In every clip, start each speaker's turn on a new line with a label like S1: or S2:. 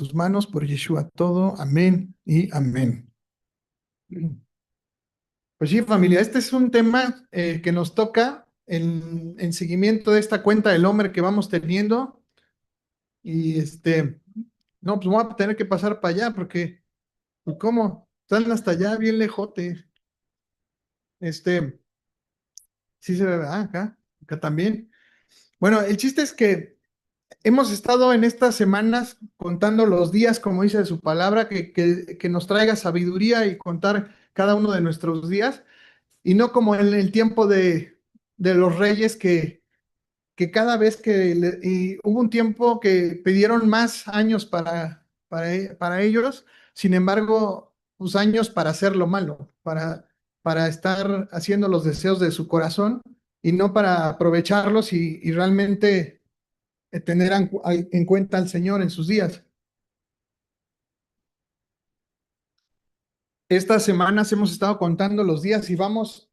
S1: tus manos, por Yeshua todo. Amén y amén. Pues sí, familia, este es un tema que nos toca en seguimiento de esta cuenta del hombre que vamos teniendo. Y no, pues vamos a tener que pasar para allá porque, pues, ¿cómo? Están hasta allá bien lejote. Este, sí se ve, acá también. Bueno, el chiste es que hemos estado en estas semanas contando los días, como dice su palabra, que nos traiga sabiduría y contar cada uno de nuestros días, y no como en el tiempo de los reyes que cada vez y hubo un tiempo que pidieron más años para ellos, sin embargo, pues años para hacer lo malo, para estar haciendo los deseos de su corazón y no para aprovecharlos y realmente tener en cuenta al Señor en sus días. Estas semanas hemos estado contando los días y vamos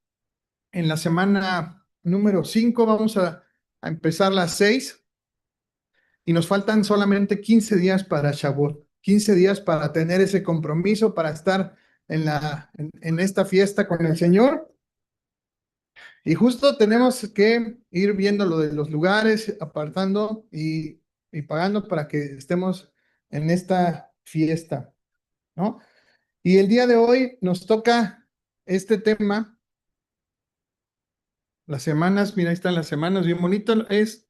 S1: en la semana número 5, vamos a empezar las 6 y nos faltan solamente 15 días para Shavuot, 15 días para tener ese compromiso, para estar en esta fiesta con el Señor. Y justo tenemos que ir viendo lo de los lugares, apartando y pagando para que estemos en esta fiesta, ¿no? Y el día de hoy nos toca este tema, las semanas, mira, ahí están las semanas, bien bonito, es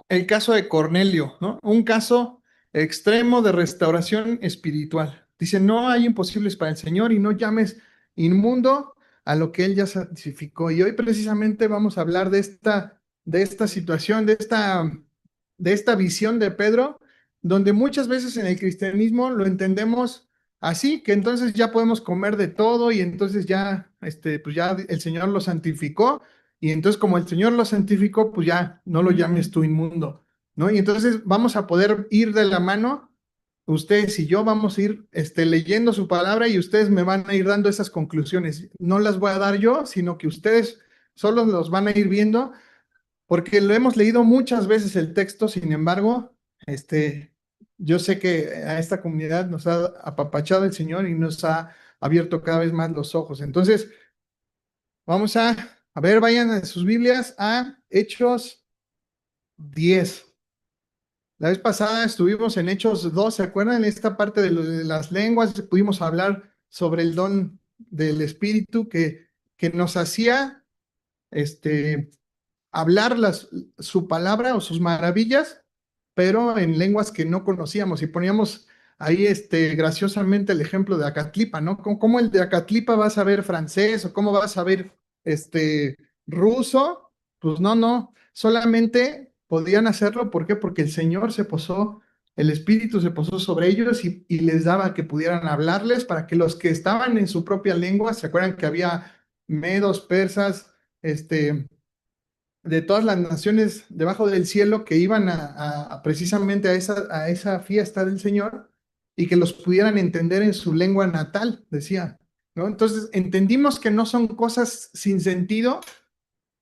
S1: el caso de Cornelio, ¿no? Un caso extremo de restauración espiritual. Dice, no hay imposibles para el Señor y no llames inmundo a lo que Él ya santificó. Y hoy precisamente vamos a hablar de esta situación, de esta visión de Pedro, donde muchas veces en el cristianismo lo entendemos así, que entonces ya podemos comer de todo y entonces ya, pues ya el Señor lo santificó y entonces como el Señor lo santificó, pues ya no lo llames tú inmundo, ¿no? Y entonces vamos a poder ir de la mano, ustedes y yo vamos a ir leyendo su palabra y ustedes me van a ir dando esas conclusiones. No las voy a dar yo, sino que ustedes solo los van a ir viendo, porque lo hemos leído muchas veces el texto, sin embargo, yo sé que a esta comunidad nos ha apapachado el Señor y nos ha abierto cada vez más los ojos. Entonces, vamos a ver, vayan a sus Biblias a Hechos 10. La vez pasada estuvimos en Hechos 2, ¿se acuerdan? En esta parte de, lo de las lenguas pudimos hablar sobre el don del Espíritu que nos hacía hablar su palabra o sus maravillas, pero en lenguas que no conocíamos. Y poníamos ahí graciosamente el ejemplo de Acatlipa, ¿no? ¿Cómo el de Acatlipa va a saber francés o cómo va a saber ruso? Pues no, no, solamente podían hacerlo. ¿Por qué? Porque el Señor se posó, el Espíritu se posó sobre ellos y les daba que pudieran hablarles para que los que estaban en su propia lengua, ¿se acuerdan que había medos, persas, de todas las naciones debajo del cielo que iban precisamente a esa fiesta del Señor y que los pudieran entender en su lengua natal, decía, ¿no? Entonces entendimos que no son cosas sin sentido,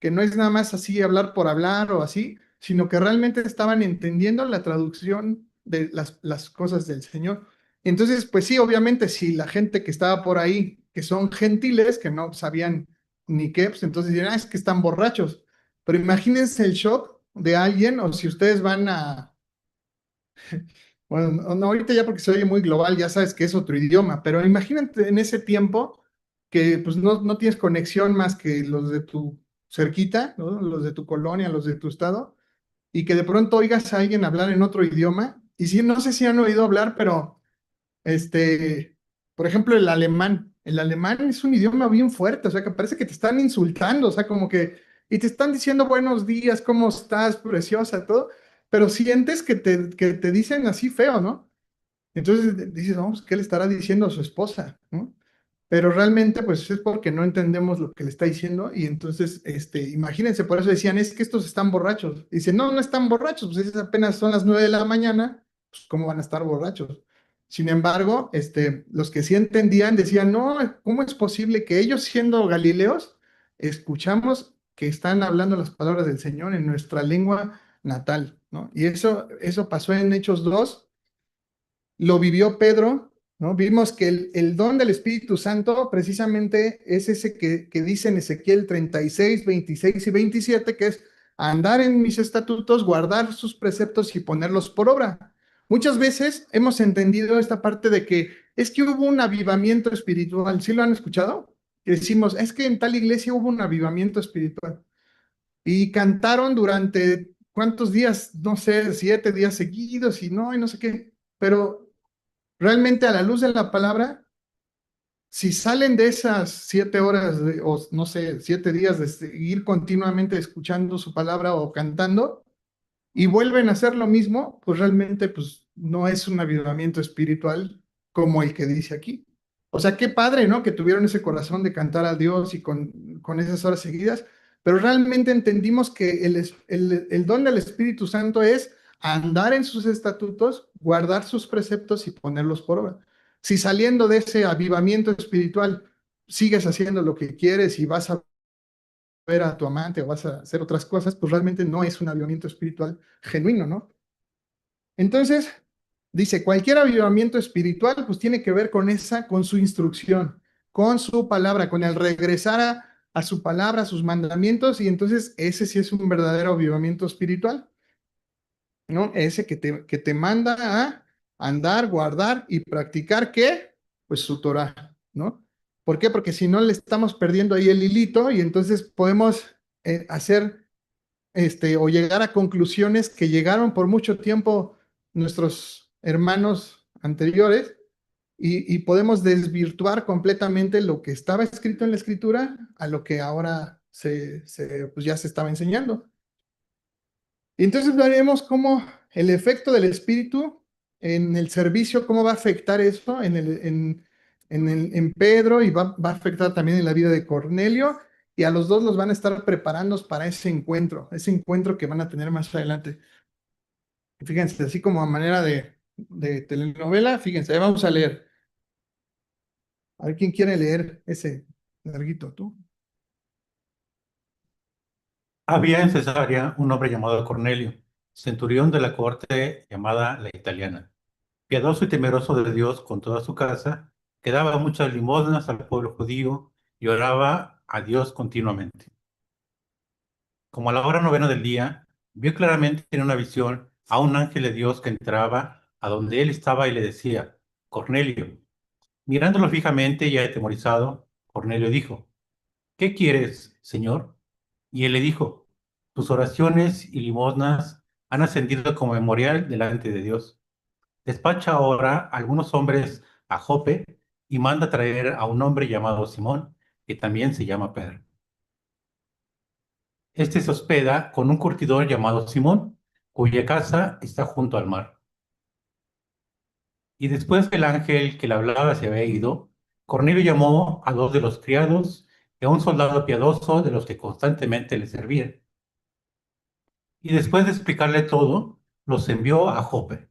S1: que no es nada más así hablar por hablar o así, sino que realmente estaban entendiendo la traducción de las cosas del Señor. Entonces, pues sí, obviamente, si la gente que estaba por ahí, que son gentiles, que no sabían ni qué, pues entonces dirán, es que están borrachos. Pero imagínense el shock de alguien, o si ustedes van bueno, no ahorita ya porque se oye muy global, ya sabes que es otro idioma, pero imagínate en ese tiempo que pues no tienes conexión más que los de tu cerquita, ¿no? Los de tu colonia, los de tu estado, y que de pronto oigas a alguien hablar en otro idioma, y sí, no sé si han oído hablar, pero por ejemplo, el alemán es un idioma bien fuerte, o sea, que parece que te están insultando, o sea, como que, y te están diciendo buenos días, ¿cómo estás, preciosa, todo? Pero sientes que te dicen así feo, ¿no? Entonces dices, vamos, ¿qué le estará diciendo a su esposa? ¿No? Pero realmente, pues es porque no entendemos lo que le está diciendo y entonces, imagínense, por eso decían, es que estos están borrachos. Dice, no, no están borrachos, pues apenas son las 9 de la mañana, pues ¿cómo van a estar borrachos? Sin embargo, los que sí entendían decían, no, ¿cómo es posible que ellos siendo galileos escuchamos que están hablando las palabras del Señor en nuestra lengua natal, ¿no? Y eso pasó en Hechos 2. lo vivió Pedro, ¿no? Vimos que el don del Espíritu Santo precisamente es ese que dice en Ezequiel 36, 26 y 27, que es andar en mis estatutos, guardar sus preceptos y ponerlos por obra. Muchas veces hemos entendido esta parte de que es que hubo un avivamiento espiritual. ¿Sí lo han escuchado? Que decimos, es que en tal iglesia hubo un avivamiento espiritual. Y cantaron durante, ¿cuántos días? No sé, 7 días seguidos y no sé qué. Pero realmente a la luz de la palabra, si salen de esas 7 horas o no sé, 7 días de seguir continuamente escuchando su palabra o cantando y vuelven a hacer lo mismo, pues realmente pues no es un avivamiento espiritual como el que dice aquí. O sea, qué padre, ¿no? Que tuvieron ese corazón de cantar a Dios y con esas horas seguidas, pero realmente entendimos que el don del Espíritu Santo es andar en sus estatutos, guardar sus preceptos y ponerlos por obra. Si saliendo de ese avivamiento espiritual sigues haciendo lo que quieres y vas a ver a tu amante o vas a hacer otras cosas, pues realmente no es un avivamiento espiritual genuino, ¿no? Entonces, dice, cualquier avivamiento espiritual, pues tiene que ver con su instrucción, con su palabra, con el regresar a su palabra, a sus mandamientos, y entonces ese sí es un verdadero avivamiento espiritual, ¿no? Ese que te manda a andar, guardar y practicar, ¿qué? Pues su Torah, ¿no? ¿Por qué? Porque si no le estamos perdiendo ahí el hilito y entonces podemos hacer o llegar a conclusiones que llegaron por mucho tiempo nuestros hermanos anteriores y podemos desvirtuar completamente lo que estaba escrito en la escritura a lo que ahora pues ya se estaba enseñando. Y entonces veremos cómo el efecto del espíritu en el servicio, cómo va a afectar eso en Pedro y va a afectar también en la vida de Cornelio. Y a los dos los van a estar preparando para ese encuentro que van a tener más adelante. Fíjense, así como a manera de telenovela, fíjense, ahí vamos a leer. A ver quién quiere leer ese larguito, tú.
S2: Había en Cesarea un hombre llamado Cornelio, centurión de la corte llamada la italiana, piadoso y temeroso de Dios con toda su casa, que daba muchas limosnas al pueblo judío y oraba a Dios continuamente. Como a la hora novena del día, vio claramente en una visión a un ángel de Dios que entraba a donde él estaba y le decía, Cornelio. Mirándolo fijamente y atemorizado, Cornelio dijo, ¿qué quieres, Señor? Y él le dijo, tus oraciones y limosnas han ascendido como memorial delante de Dios. Despacha ahora a algunos hombres a Jope y manda traer a un hombre llamado Simón, que también se llama Pedro. Este se hospeda con un curtidor llamado Simón, cuya casa está junto al mar. Y después que el ángel que le hablaba se había ido, Cornelio llamó a dos de los criados y a un soldado piadoso de los que constantemente le servían. Y después de explicarle todo, los envió a Jope.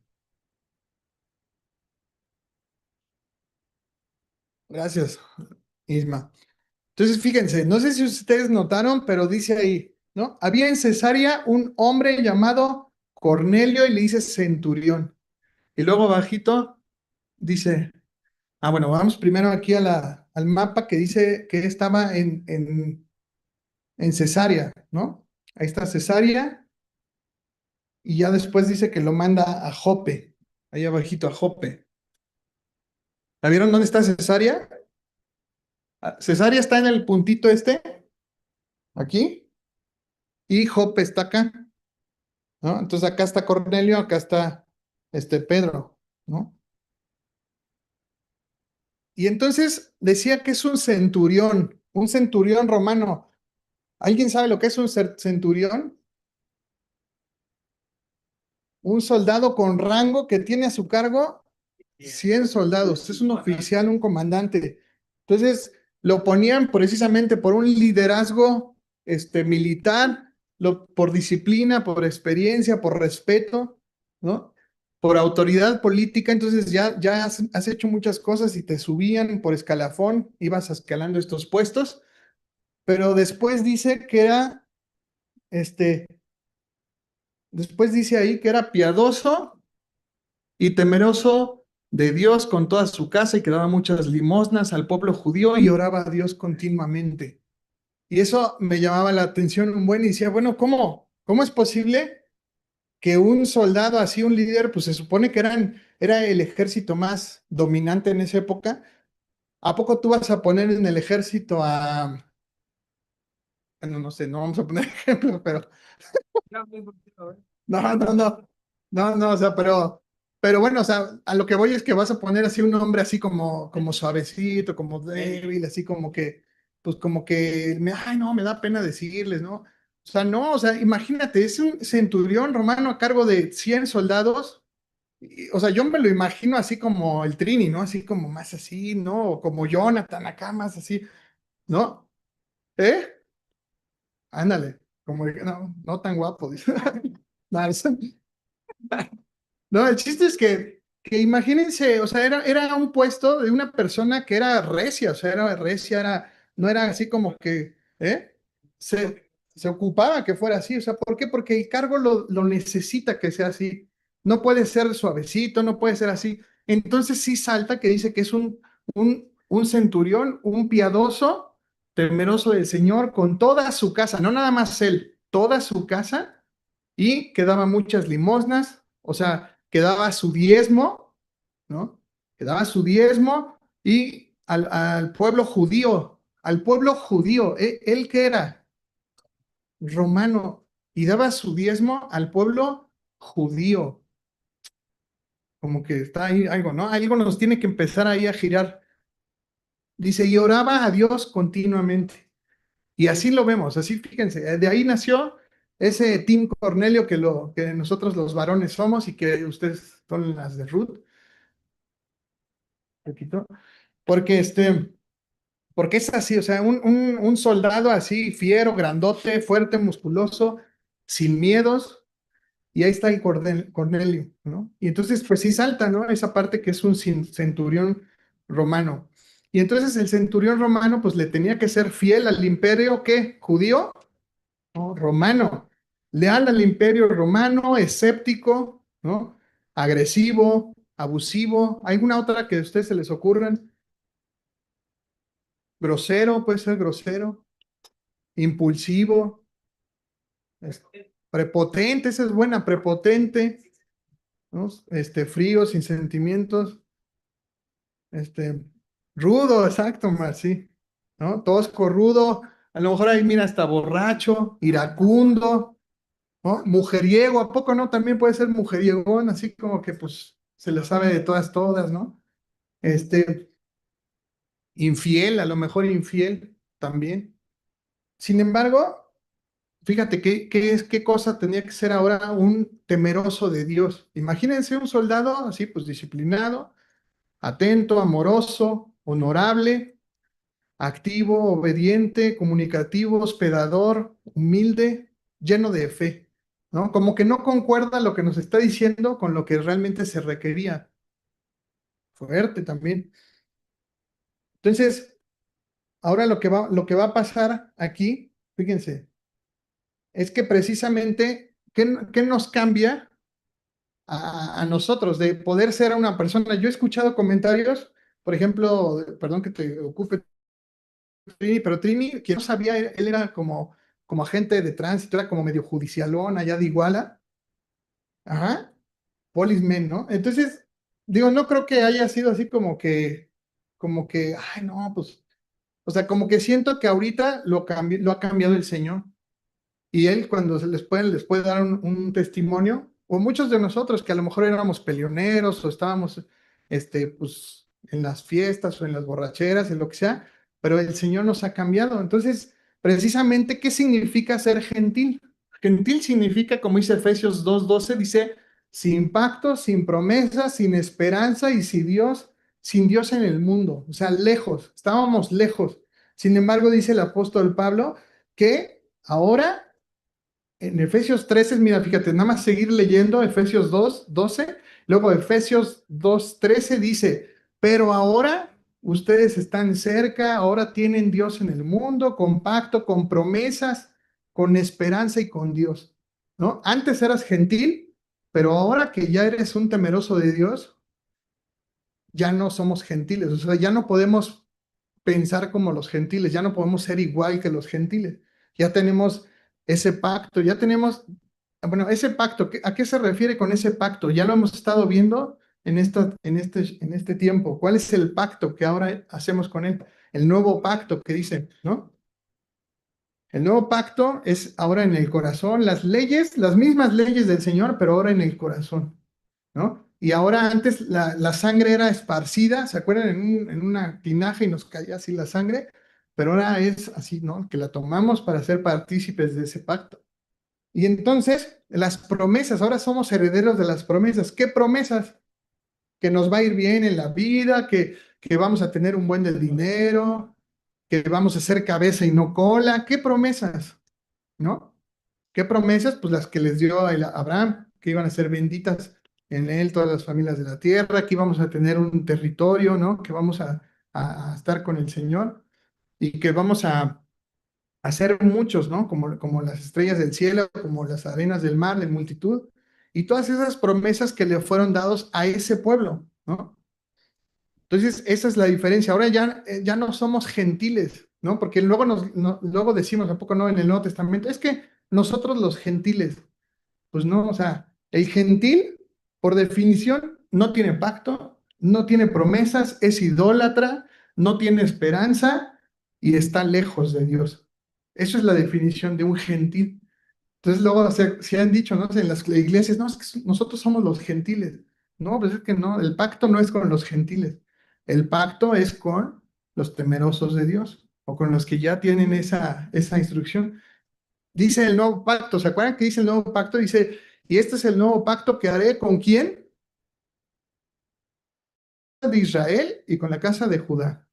S1: Gracias, Isma. Entonces, fíjense, no sé si ustedes notaron, pero dice ahí, ¿no? Había en Cesarea un hombre llamado Cornelio y le dice centurión. Y luego bajito dice, bueno, vamos primero aquí al mapa que dice que estaba en Cesarea, ¿no? Ahí está Cesarea y ya después dice que lo manda a Jope, ahí abajito a Jope. ¿La vieron dónde está Cesarea? Cesarea está en el puntito aquí, y Jope está acá, ¿no? Entonces acá está Cornelio, acá está Pedro, ¿no? Y entonces decía que es un centurión romano. ¿Alguien sabe lo que es un centurión? Un soldado con rango que tiene a su cargo 100 soldados. Es un oficial, un comandante. Entonces, lo ponían precisamente por un liderazgo militar, por disciplina, por experiencia, por respeto, ¿no? Por autoridad política. Entonces, ya has hecho muchas cosas y te subían por escalafón, ibas escalando estos puestos, pero este, después dice ahí que era piadoso y temeroso de Dios con toda su casa y que daba muchas limosnas al pueblo judío y oraba a Dios continuamente. Y eso me llamaba la atención un buen y decía, bueno, ¿cómo es posible que un soldado así, un líder, pues se supone que era el ejército más dominante en esa época? ¿A poco tú vas a poner en el ejército a, bueno, no sé, no vamos a poner ejemplos, pero no, no, no, no, no, o sea, pero bueno, o sea, a lo que voy es que vas a poner así un hombre así como suavecito, como débil, así como que, pues como que, ay, no, me da pena decirles, ¿no? O sea, no, o sea, imagínate, es un centurión romano a cargo de 100 soldados, o sea, yo me lo imagino así como el Trini, ¿no? Así como más así, ¿no? O como Jonathan acá, más así, ¿no? ¿Eh? Ándale, como, no, no tan guapo, dice. No, no, el chiste es que imagínense, o sea, era un puesto de una persona que era recia, o sea, era recia, no era así como que, ¿eh? Se ocupaba que fuera así, o sea, ¿por qué? Porque el cargo lo necesita que sea así. No puede ser suavecito, no puede ser así. Entonces sí salta que dice que es un centurión, un piadoso, temeroso del Señor, con toda su casa, no nada más él, toda su casa, y que daba muchas limosnas, o sea, que daba su diezmo, ¿no? Que daba su diezmo y al pueblo judío, ¿él qué era? Romano, y daba su diezmo al pueblo judío, como que está ahí algo, ¿no? Algo nos tiene que empezar ahí a girar. Dice, y oraba a Dios continuamente. Y así lo vemos, así fíjense, de ahí nació ese Team Cornelio que nosotros los varones somos y que ustedes son las de Ruth, poquito, porque porque es así, o sea, un soldado así, fiero, grandote, fuerte, musculoso, sin miedos, y ahí está el Cornelio, ¿no? Y entonces, pues sí salta, ¿no? Esa parte que es un centurión romano. Y entonces el centurión romano, pues le tenía que ser fiel al imperio, ¿qué? ¿Judío? ¿No? Romano, leal al imperio romano, escéptico, ¿no? Agresivo, abusivo. ¿Alguna otra que a ustedes se les ocurran? Grosero, puede ser grosero, impulsivo, es- prepotente, esa es buena, prepotente, ¿no? Frío, sin sentimientos, este, rudo, exacto, más, sí, ¿no? Tosco, rudo, a lo mejor ahí mira hasta borracho, iracundo, ¿no? Mujeriego, ¿a poco no? También puede ser mujeriegón, así como que pues se le sabe de todas, ¿no? Infiel, a lo mejor infiel también. Sin embargo, fíjate qué cosa tenía que ser ahora un temeroso de Dios. Imagínense un soldado así, pues disciplinado, atento, amoroso, honorable, activo, obediente, comunicativo, hospedador, humilde, lleno de fe, ¿no? Como que no concuerda lo que nos está diciendo con lo que realmente se requería. Fuerte también. Entonces, ahora lo que va a pasar aquí, fíjense, es que precisamente, ¿qué nos cambia a nosotros de poder ser una persona? Yo he escuchado comentarios, por ejemplo, perdón que te ocupe, Trini, pero Trini, quien no sabía, él era como agente de tránsito, era como medio judicialón allá de Iguala, ajá, policeman, ¿no? Entonces, digo, no creo que haya sido así como que, ay, no, pues, o sea, como que siento que ahorita lo ha cambiado el Señor. Y él cuando les puede dar un testimonio, o muchos de nosotros que a lo mejor éramos peleoneros o estábamos pues, en las fiestas o en las borracheras, en lo que sea, pero el Señor nos ha cambiado. Entonces, precisamente, ¿qué significa ser gentil? Gentil significa, como dice Efesios 2:12, dice, sin pacto, sin promesa, sin esperanza y sin Dios en el mundo, o sea, lejos, estábamos lejos. Sin embargo, dice el apóstol Pablo que ahora en Efesios 13, mira, fíjate, nada más seguir leyendo Efesios 2:12, luego Efesios 2:13 dice, pero ahora ustedes están cerca, ahora tienen Dios en el mundo, con pacto, con promesas, con esperanza y con Dios, ¿no? Antes eras gentil, pero ahora que ya eres un temeroso de Dios, ya no somos gentiles, o sea, ya no podemos pensar como los gentiles, ya no podemos ser igual que los gentiles. Ya tenemos ese pacto, ya tenemos, bueno, ese pacto, ¿a qué se refiere con ese pacto? Ya lo hemos estado viendo en este tiempo. ¿Cuál es el pacto que ahora hacemos con él? El nuevo pacto que dice, ¿no? El nuevo pacto es ahora en el corazón, las leyes, las mismas leyes del Señor, pero ahora en el corazón, ¿no? Y ahora antes la sangre era esparcida, ¿se acuerdan? En una tinaja y nos caía así la sangre, pero ahora es así, ¿no? Que la tomamos para ser partícipes de ese pacto. Y entonces, las promesas, ahora somos herederos de las promesas. ¿Qué promesas? Que nos va a ir bien en la vida, que vamos a tener un buen del dinero, que vamos a ser cabeza y no cola. ¿Qué promesas? ¿No? ¿Qué promesas? Pues las que les dio a Abraham, que iban a ser benditas en él todas las familias de la tierra, que íbamos a tener un territorio, ¿no? Que vamos a estar con el Señor y que vamos a ser muchos, ¿no? Como las estrellas del cielo, como las arenas del mar, de multitud. Y todas esas promesas que le fueron dados a ese pueblo, ¿no? Entonces, esa es la diferencia. Ahora ya no somos gentiles, ¿no? Porque luego, luego decimos, ¿a poco no? En el Nuevo Testamento, es que nosotros los gentiles, pues no, o sea, el gentil, por definición, no tiene pacto, no tiene promesas, es idólatra, no tiene esperanza y está lejos de Dios. Eso es la definición de un gentil. Entonces luego se han dicho, ¿no? En las iglesias, no, es que nosotros somos los gentiles. No, pues es que no, el pacto no es con los gentiles. El pacto es con los temerosos de Dios o con los que ya tienen esa instrucción. Dice el nuevo pacto, ¿se acuerdan que dice el nuevo pacto? Dice, y este es el nuevo pacto que haré con quién? De Israel y con la casa de Judá.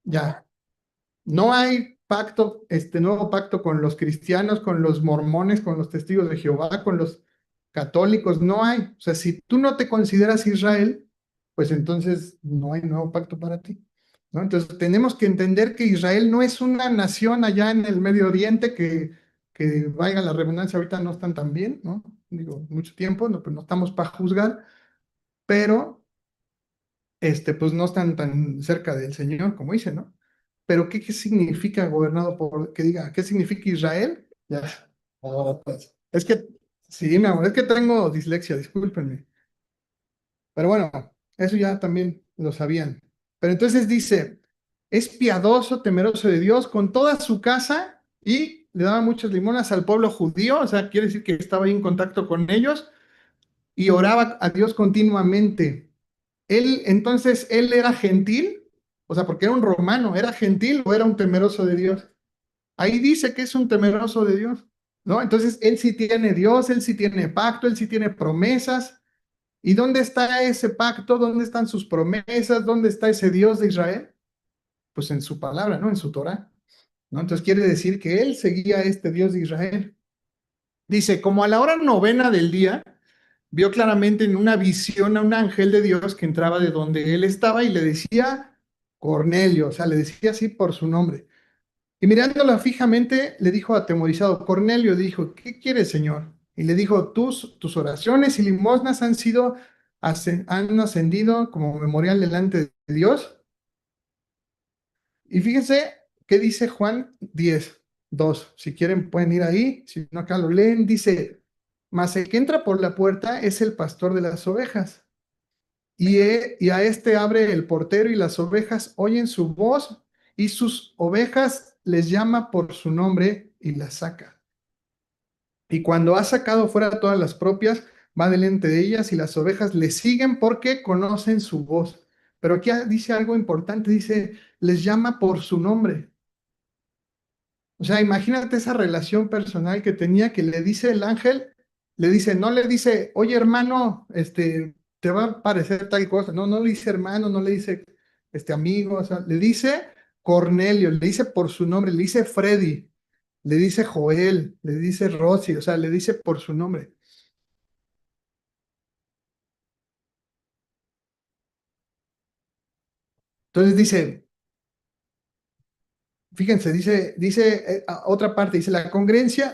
S1: Ya, no hay pacto, este nuevo pacto con los cristianos, con los mormones, con los testigos de Jehová, con los católicos, no hay. O sea, si tú no te consideras Israel, pues entonces no hay nuevo pacto para ti, ¿no? Entonces tenemos que entender que Israel no es una nación allá en el Medio Oriente que vaya la redundancia, ahorita no están tan bien, ¿no? Digo, mucho tiempo, no, pues no estamos para juzgar, pero pues no están tan cerca del Señor como dice, ¿no? Pero ¿qué significa gobernado por, que diga, qué significa Israel? Ya. Oh, pues, es que, sí, mi amor, es que tengo dislexia, discúlpenme. Pero bueno, eso ya también lo sabían. Pero entonces dice, es piadoso, temeroso de Dios, con toda su casa y le daba muchas limonas al pueblo judío, o sea, quiere decir que estaba ahí en contacto con ellos y oraba a Dios continuamente. Él era gentil, o sea, porque era un romano, ¿era gentil o era un temeroso de Dios? Ahí dice que es un temeroso de Dios, ¿no? Entonces, él sí tiene Dios, él sí tiene pacto, él sí tiene promesas. ¿Y dónde está ese pacto? ¿Dónde están sus promesas? ¿Dónde está ese Dios de Israel? Pues en su palabra, ¿no? En su Torah, ¿no? Entonces quiere decir que él seguía a este Dios de Israel. Dice, como a la hora novena del día, vio claramente en una visión a un ángel de Dios que entraba de donde él estaba y le decía Cornelio, o sea, le decía así por su nombre. Y mirándola fijamente, le dijo atemorizado, Cornelio dijo, ¿qué quieres, Señor? Y le dijo, tus oraciones y limosnas han ascendido como memorial delante de Dios. Y fíjense qué dice Juan 10:2. Si quieren pueden ir ahí, si no acá lo leen. Dice, mas el que entra por la puerta es el pastor de las ovejas. Y a este abre el portero y las ovejas oyen su voz y sus ovejas les llama por su nombre y las saca. Y cuando ha sacado fuera todas las propias, va delante de ellas y las ovejas le siguen porque conocen su voz. Pero aquí dice algo importante, dice, les llama por su nombre. O sea, imagínate esa relación personal que tenía que le dice el ángel, le dice, no le dice, oye hermano, te va a parecer tal cosa. No, no le dice hermano, no le dice amigo, o sea, le dice Cornelio, le dice por su nombre, le dice Freddy, le dice Joel, le dice Rosy, o sea, le dice por su nombre. Entonces dice, fíjense, dice otra parte, dice la congruencia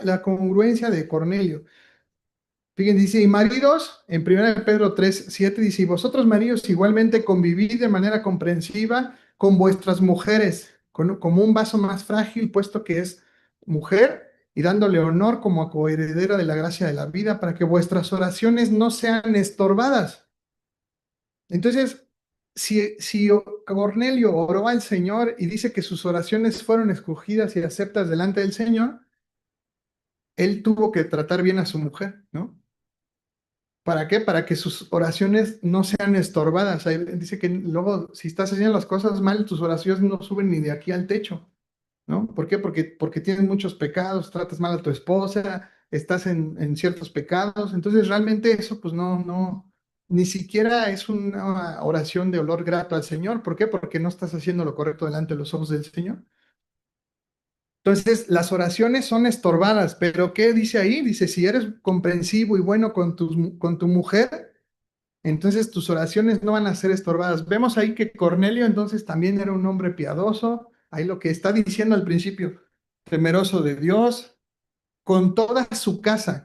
S1: de Cornelio. Fíjense, dice, y maridos, en 1 Pedro 3:7 dice, y vosotros maridos igualmente convivid de manera comprensiva con vuestras mujeres, como un vaso más frágil, puesto que es mujer, y dándole honor como a coheredera de la gracia de la vida, para que vuestras oraciones no sean estorbadas. Entonces, si Cornelio oró al Señor y dice que sus oraciones fueron escogidas y aceptas delante del Señor, él tuvo que tratar bien a su mujer, ¿no? ¿Para qué? Para que sus oraciones no sean estorbadas. Ahí dice que luego, si estás haciendo las cosas mal, tus oraciones no suben ni de aquí al techo, ¿no? ¿Por qué? Porque tienes muchos pecados, tratas mal a tu esposa, estás en ciertos pecados. Entonces, realmente eso, pues no, ni siquiera es una oración de olor grato al Señor. ¿Por qué? Porque no estás haciendo lo correcto delante de los ojos del Señor. Entonces, las oraciones son estorbadas, pero ¿qué dice ahí? Dice, si eres comprensivo y bueno con tu mujer, entonces tus oraciones no van a ser estorbadas. Vemos ahí que Cornelio entonces también era un hombre piadoso, ahí lo que está diciendo al principio, temeroso de Dios, con toda su casa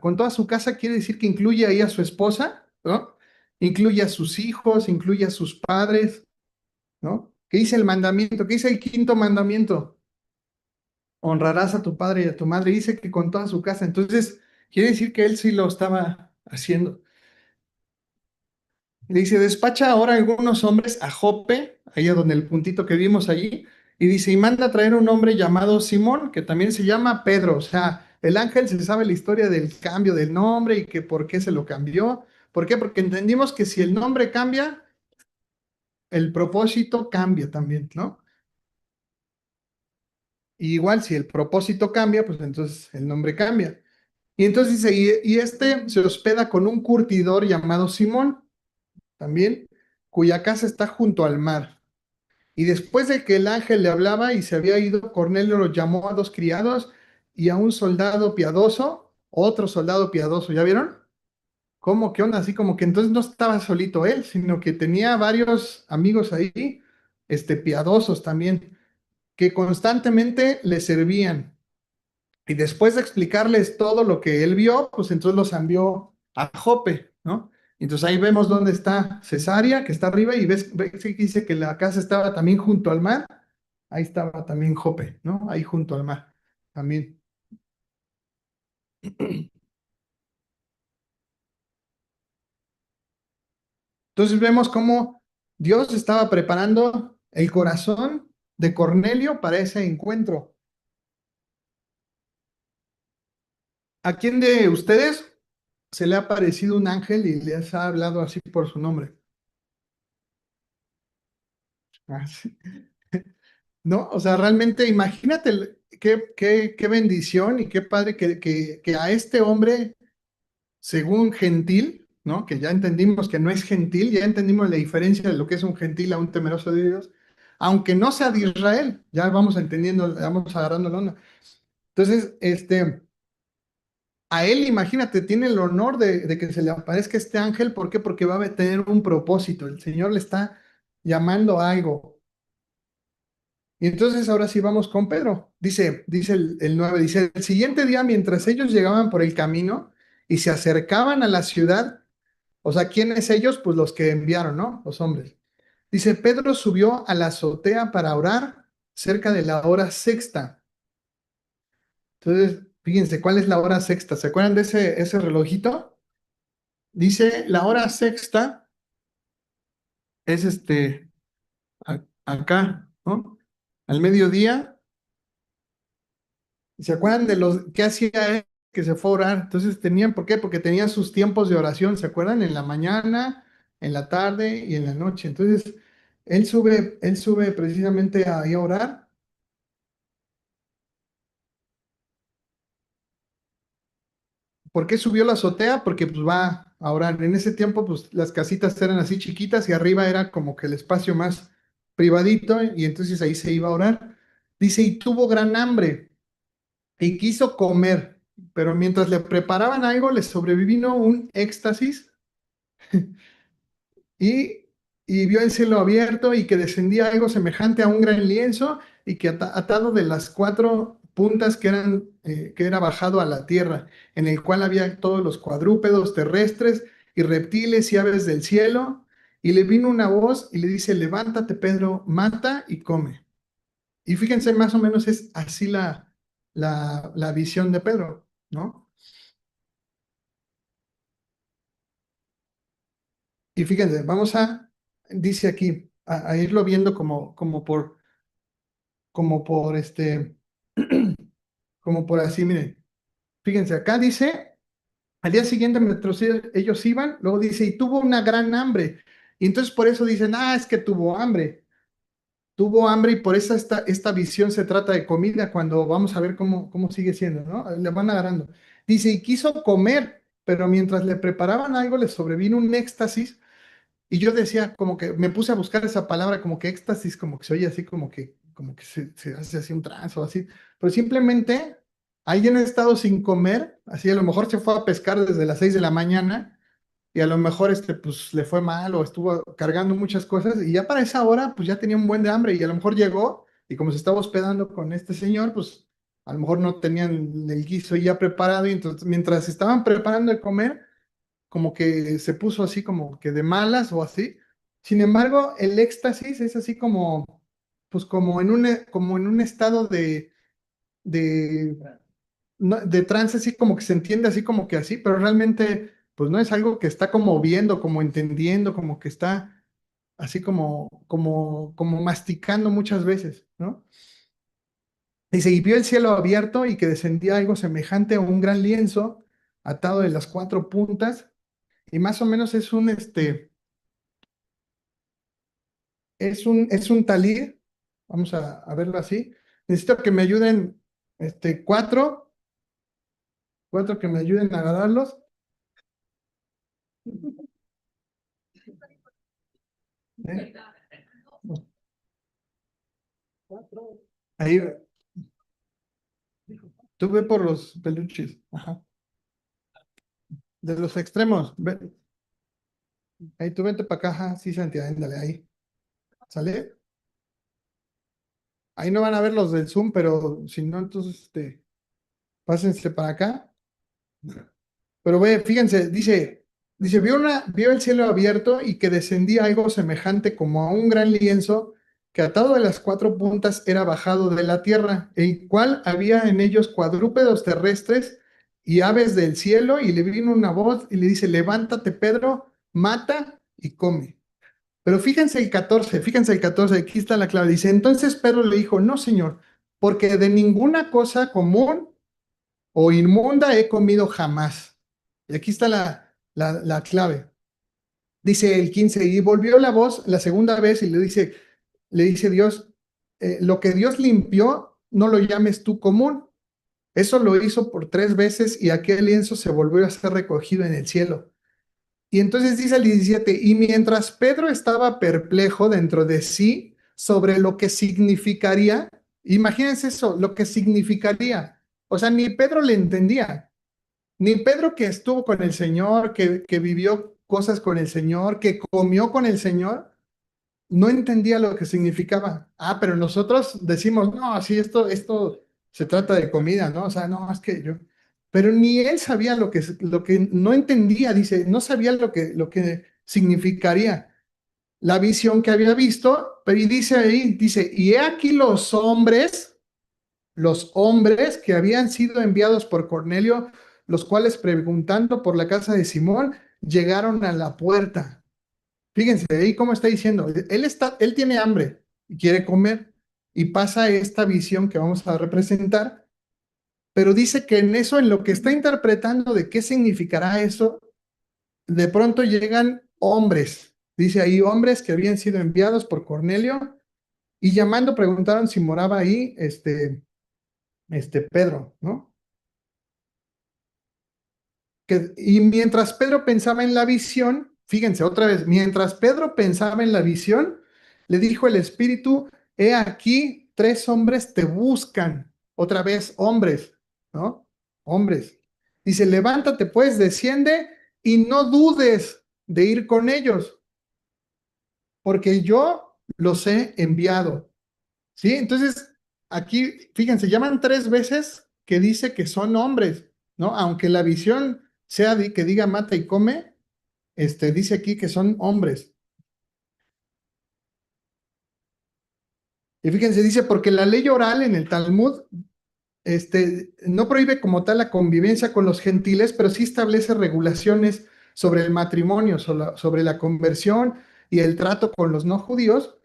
S1: quiere decir que incluye ahí a su esposa, ¿no? Incluye a sus hijos, incluye a sus padres, ¿no? ¿Qué dice el mandamiento? ¿Qué dice el quinto mandamiento? Honrarás a tu padre y a tu madre. Dice que con toda su casa. Entonces, quiere decir que él sí lo estaba haciendo. Le dice, despacha ahora algunos hombres a Jope, ahí a donde el puntito que vimos allí, y dice, y manda a traer un hombre llamado Simón, que también se llama Pedro. O sea, el ángel se sabe la historia del cambio del nombre y que por qué se lo cambió. ¿Por qué? Porque entendimos que si el nombre cambia, el propósito cambia también, ¿no? Y igual si el propósito cambia, pues entonces el nombre cambia. Y entonces dice, y este se hospeda con un curtidor llamado Simón, también, cuya casa está junto al mar. Y después de que el ángel le hablaba y se había ido, Cornelio lo llamó a dos criados y a un soldado piadoso, otro soldado piadoso, ¿ya vieron? ¿Cómo? ¿Qué onda? Así como que entonces no estaba solito él, sino que tenía varios amigos ahí, piadosos también, que constantemente le servían. Y después de explicarles todo lo que él vio, pues entonces los envió a Jope, ¿no? Entonces ahí vemos dónde está Cesarea, que está arriba, y ves que dice que la casa estaba también junto al mar. Ahí estaba también Jope, ¿no? Ahí junto al mar, también. Entonces vemos cómo Dios estaba preparando el corazón de Cornelio para ese encuentro. ¿A quién de ustedes se le ha aparecido un ángel y les ha hablado así por su nombre? Ah, sí. ¿No? O sea, realmente imagínate qué bendición y qué padre que a este hombre, según gentil, ¿no? Que ya entendimos que no es gentil, ya entendimos la diferencia de lo que es un gentil a un temeroso de Dios, aunque no sea de Israel, ya vamos entendiendo, vamos agarrando la onda. Entonces, a él, imagínate, tiene el honor de que se le aparezca este ángel, ¿por qué? Porque va a tener un propósito, el Señor le está llamando a algo. Y entonces ahora sí vamos con Pedro. Dice el 9, dice, el siguiente día mientras ellos llegaban por el camino y se acercaban a la ciudad, o sea, ¿quiénes ellos? Pues los que enviaron, ¿no? Los hombres. Dice, Pedro subió a la azotea para orar cerca de la hora sexta. Entonces, fíjense, ¿cuál es la hora sexta? ¿Se acuerdan de ese relojito? Dice, la hora sexta es acá, ¿no? Al mediodía. ¿Se acuerdan de los que hacía él que se fue a orar? Entonces tenían, ¿por qué? Porque tenían sus tiempos de oración, ¿se acuerdan? En la mañana, en la tarde y en la noche. Entonces, él sube precisamente ahí a orar. ¿Por qué subió a la azotea? Porque pues va a orar. En ese tiempo, pues las casitas eran así chiquitas y arriba era como que el espacio más privadito y entonces ahí se iba a orar. Dice, y tuvo gran hambre y quiso comer, pero mientras le preparaban algo, le sobrevino un éxtasis y, y vio el cielo abierto y que descendía algo semejante a un gran lienzo y que atado de las cuatro puntas que era bajado a la tierra, en el cual había todos los cuadrúpedos terrestres y reptiles y aves del cielo. Y le vino una voz y le dice, levántate, Pedro, mata y come. Y fíjense, más o menos es así la visión de Pedro, ¿no? Y fíjense, dice aquí, a irlo viendo como por como por así, miren. Fíjense, acá dice, al día siguiente mientras ellos iban, luego dice, y tuvo una gran hambre. Y entonces por eso dicen, es que tuvo hambre. Tuvo hambre y por eso esta visión se trata de comida cuando vamos a ver cómo sigue siendo, ¿no? Le van agarrando. Dice, y quiso comer, pero mientras le preparaban algo, le sobrevino un éxtasis. Y yo decía, como que me puse a buscar esa palabra, como que éxtasis, como que se oye así, como que se hace así un trance o así. Pero simplemente alguien ha estado sin comer, así a lo mejor se fue a pescar desde las 6 de la mañana y a lo mejor pues le fue mal o estuvo cargando muchas cosas y ya para esa hora pues ya tenía un buen de hambre y a lo mejor llegó y como se estaba hospedando con este señor, pues a lo mejor no tenían el guiso ya preparado y entonces mientras estaban preparando de comer, como que se puso así como que de malas o así. Sin embargo, el éxtasis es así pues como en un estado de, de trance, así como que se entiende así como que así, pero realmente pues no es algo que está como viendo, como entendiendo, como que está así como masticando muchas veces, ¿no? Dice, y vio el cielo abierto y que descendía algo semejante a un gran lienzo atado de las cuatro puntas, y más o menos es un talir, vamos a verlo así. Necesito que me ayuden, cuatro que me ayuden a agarrarlos. ¿Eh? Ahí, tú ve por los peluches, ajá. De los extremos, ahí tú vente para acá, ajá, sí, Santiago, ándale, ahí, ¿sale? Ahí no van a ver los del Zoom, pero si no, entonces, pásense para acá. Pero ve, fíjense, dice, vio el cielo abierto y que descendía algo semejante como a un gran lienzo que atado de las cuatro puntas era bajado de la tierra, el cual había en ellos cuadrúpedos terrestres y aves del cielo, y le vino una voz y le dice, levántate, Pedro, mata y come. Pero fíjense el 14, aquí está la clave. Dice, entonces Pedro le dijo, no, Señor, porque de ninguna cosa común o inmunda he comido jamás. Y aquí está la clave. Dice el 15, y volvió la voz la segunda vez y le dice Dios, lo que Dios limpió, no lo llames tú común. Eso lo hizo por 3 veces y aquel lienzo se volvió a ser recogido en el cielo. Y entonces dice el 17, y mientras Pedro estaba perplejo dentro de sí sobre lo que significaría, imagínense eso, lo que significaría. O sea, ni Pedro le entendía. Ni Pedro que estuvo con el Señor, que vivió cosas con el Señor, que comió con el Señor, no entendía lo que significaba. Pero nosotros decimos, no, sí, esto se trata de comida, ¿no? O sea, no, es que yo. Pero ni él sabía lo que no entendía, dice, no sabía lo que significaría la visión que había visto, pero y dice ahí, dice, y he aquí los hombres que habían sido enviados por Cornelio, los cuales preguntando por la casa de Simón, llegaron a la puerta. Fíjense ahí cómo está diciendo, él tiene hambre y quiere comer y pasa esta visión que vamos a representar, pero dice que en eso, en lo que está interpretando de qué significará eso, de pronto llegan hombres, dice ahí hombres que habían sido enviados por Cornelio y llamando preguntaron si moraba ahí Pedro, ¿no? Y mientras Pedro pensaba en la visión, fíjense otra vez, mientras Pedro pensaba en la visión, le dijo el Espíritu, he aquí, 3 hombres te buscan. Otra vez, hombres, ¿no? Hombres. Dice, levántate pues, desciende y no dudes de ir con ellos, porque yo los he enviado. ¿Sí? Entonces, aquí, fíjense, llaman 3 veces que dice que son hombres, ¿no? Aunque la visión sea que diga mata y come, dice aquí que son hombres. Y fíjense, dice, porque la ley oral en el Talmud, no prohíbe como tal la convivencia con los gentiles, pero sí establece regulaciones sobre el matrimonio, sobre la conversión y el trato con los no judíos.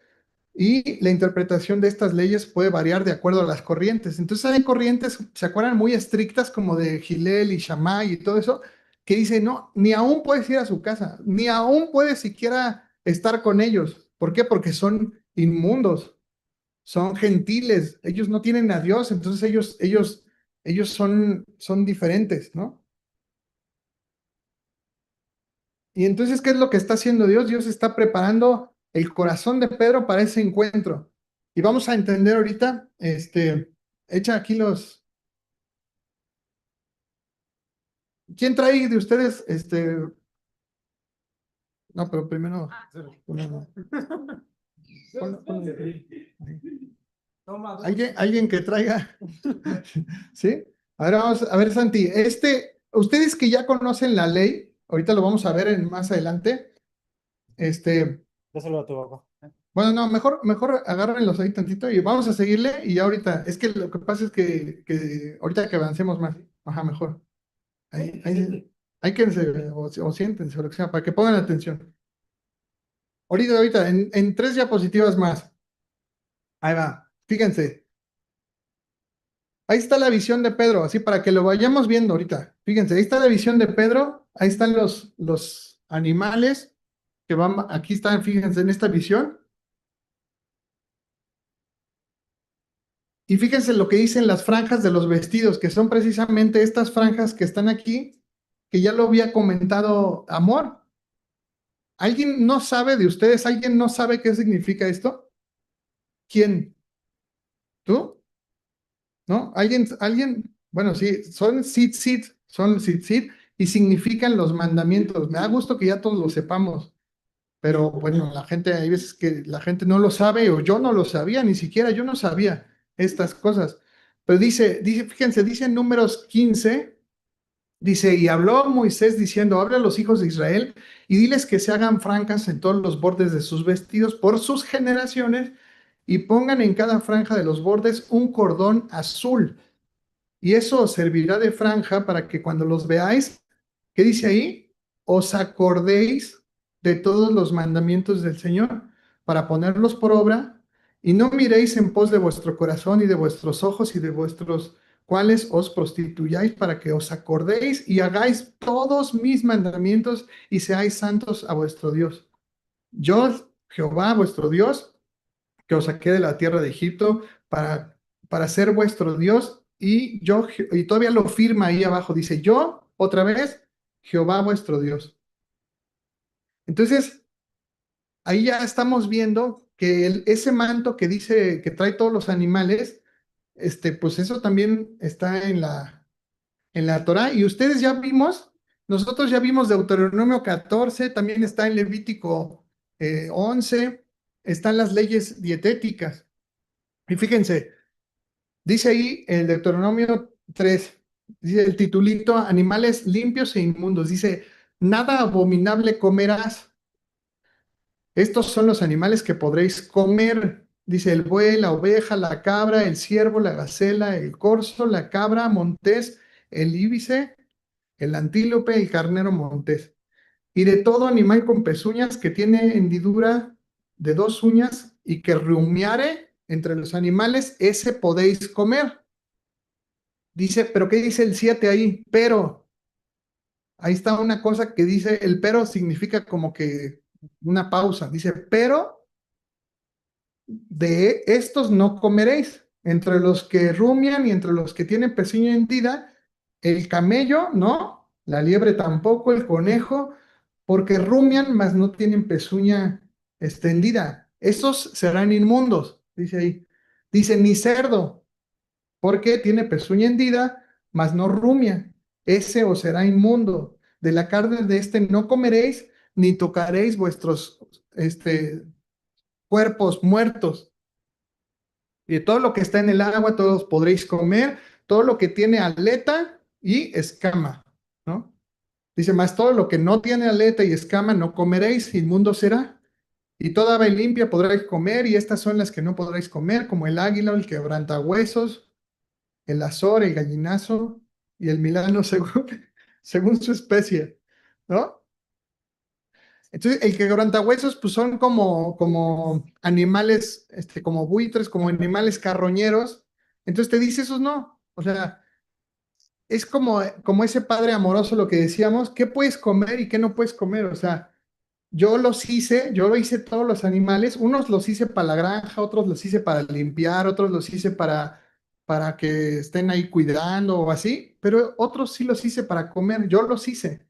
S1: Y la interpretación de estas leyes puede variar de acuerdo a las corrientes. Entonces hay corrientes, ¿se acuerdan? Muy estrictas como de Gilel y Shammai y todo eso, que dicen, no, ni aún puedes ir a su casa, ni aún puedes siquiera estar con ellos. ¿Por qué? Porque son inmundos, son gentiles, ellos no tienen a Dios, entonces ellos son diferentes, ¿no? Y entonces, ¿qué es lo que está haciendo Dios? Dios está preparando el corazón de Pedro para ese encuentro. Y vamos a entender ahorita, echa aquí ¿quién trae de ustedes, no, pero primero, ponlo- alguien que traiga, ¿sí? Ahora vamos a ver, Santi, ustedes que ya conocen la ley, ahorita lo vamos a ver más adelante,
S3: Dáselo a tu papá.
S1: bueno, no, mejor agárrenlos ahí tantito y vamos a seguirle y ya ahorita, es que lo que pasa es que ahorita que avancemos más, ajá, mejor. Ahí quédense o siéntense o lo que sea, para que pongan atención. Ahorita, en 3 diapositivas más. Ahí va, fíjense. Ahí está la visión de Pedro, así para que lo vayamos viendo ahorita. Fíjense, ahí está la visión de Pedro, ahí están los animales que van, aquí están, fíjense en esta visión. Y fíjense lo que dicen las franjas de los vestidos, que son precisamente estas franjas que están aquí, que ya lo había comentado Amor. ¿Alguien no sabe de ustedes? ¿Alguien no sabe qué significa esto? ¿Quién? ¿Tú? ¿No? ¿Alguien? Bueno, sí, son tzitzit, y significan los mandamientos. Me da gusto que ya todos lo sepamos, pero bueno, hay veces que la gente no lo sabe o yo no lo sabía, ni siquiera yo no sabía estas cosas. Pero fíjense, dice en Números 15, dice, y habló Moisés diciendo, habla a los hijos de Israel y diles que se hagan francas en todos los bordes de sus vestidos por sus generaciones y pongan en cada franja de los bordes un cordón azul. Y eso os servirá de franja para que cuando los veáis, ¿qué dice ahí? Os acordéis de todos los mandamientos del Señor para ponerlos por obra y no miréis en pos de vuestro corazón y de vuestros ojos y de vuestros cuales os prostituyáis para que os acordéis y hagáis todos mis mandamientos y seáis santos a vuestro Dios. Yo, Jehová, vuestro Dios, que os saqué de la tierra de Egipto para ser vuestro Dios. Y todavía lo firma ahí abajo, dice, yo, otra vez, Jehová vuestro Dios. Entonces, ahí ya estamos viendo que ese manto que dice que trae todos los animales, pues eso también está en la Torá. Y ustedes ya vimos, nosotros ya vimos Deuteronomio 14, también está en Levítico 11, están las leyes dietéticas. Y fíjense, dice ahí el Deuteronomio 3, dice el titulito, animales limpios e inmundos. Dice, nada abominable comerás. Estos son los animales que podréis comer. Dice el buey, la oveja, la cabra, el ciervo, la gacela, el corzo, la cabra montés, el íbice, el antílope, el carnero montés. Y de todo animal con pezuñas que tiene hendidura de 2 uñas y que rumiare entre los animales, ese podéis comer. Dice, pero ¿qué dice el 7 ahí? Pero, ahí está una cosa que dice, el pero significa como que una pausa. Dice, pero de estos no comeréis. Entre los que rumian y entre los que tienen pezuña hendida, el camello, ¿no? La liebre tampoco, el conejo, porque rumian, mas no tienen pezuña extendida. Esos serán inmundos, dice ahí. Dice, ni cerdo, porque tiene pezuña hendida, mas no rumia. Ese os será inmundo. De la carne de este no comeréis, ni tocaréis vuestros cuerpos muertos. Y de todo lo que está en el agua, todos podréis comer, todo lo que tiene aleta y escama, ¿no? Dice, más todo lo que no tiene aleta y escama no comeréis, inmundo será. Y toda ave limpia podréis comer, y estas son las que no podréis comer, como el águila, el quebrantahuesos, el azor, el gallinazo y el milano, según su especie, ¿no? Entonces, el quebrantahuesos, pues son como animales, como buitres, como animales carroñeros. Entonces te dice, esos no. O sea, es como ese padre amoroso, lo que decíamos, ¿qué puedes comer y qué no puedes comer? O sea, yo lo hice todos los animales, unos los hice para la granja, otros los hice para limpiar, otros los hice para que estén ahí cuidando o así, pero otros sí los hice para comer, yo los hice,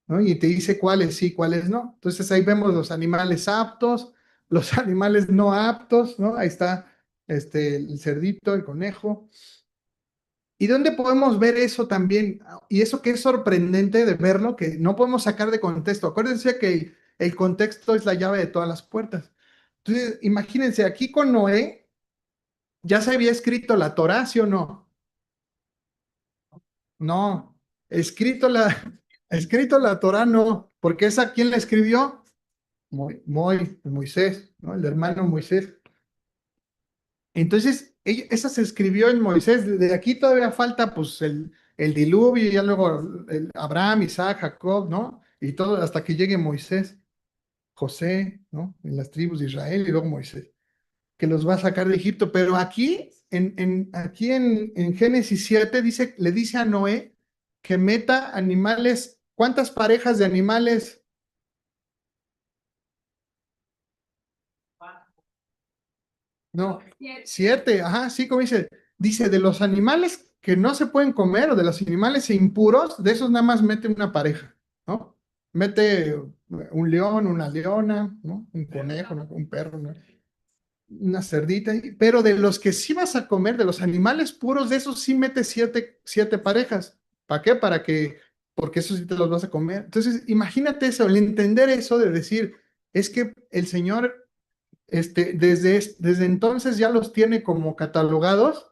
S1: ¿no? Y te dice cuáles sí, cuáles no. Entonces ahí vemos los animales aptos, los animales no aptos, ¿no? Ahí está el cerdito, el conejo. ¿Y dónde podemos ver eso también? Y eso que es sorprendente de verlo, que no podemos sacar de contexto. Acuérdense que el contexto es la llave de todas las puertas. Entonces, imagínense, aquí con Noé ya se había escrito la Torá, ¿sí o no? No, escrito la, escrito la Torá no, porque esa, ¿quién la escribió? Moisés, ¿no? El hermano Moisés. Entonces, esa se escribió en Moisés. De aquí todavía falta pues el diluvio y ya luego Abraham, Isaac, Jacob, ¿no? Y todo hasta que llegue Moisés, José, ¿no? En las tribus de Israel y luego Moisés, que los va a sacar de Egipto. Pero aquí, en Génesis 7, le dice a Noé que meta animales. ¿Cuántas parejas de animales? No, siete, ajá, sí, como dice, de los animales que no se pueden comer o de los animales impuros, de esos nada más mete una pareja, ¿no? Mete un león, una leona, ¿no? Un conejo, ¿no? Un perro, ¿no? Una cerdita, pero de los que sí vas a comer, de los animales puros, de esos sí mete siete parejas. ¿Para qué? Porque esos sí te los vas a comer. Entonces, imagínate eso, el entender eso de decir, es que el Señor desde entonces ya los tiene como catalogados.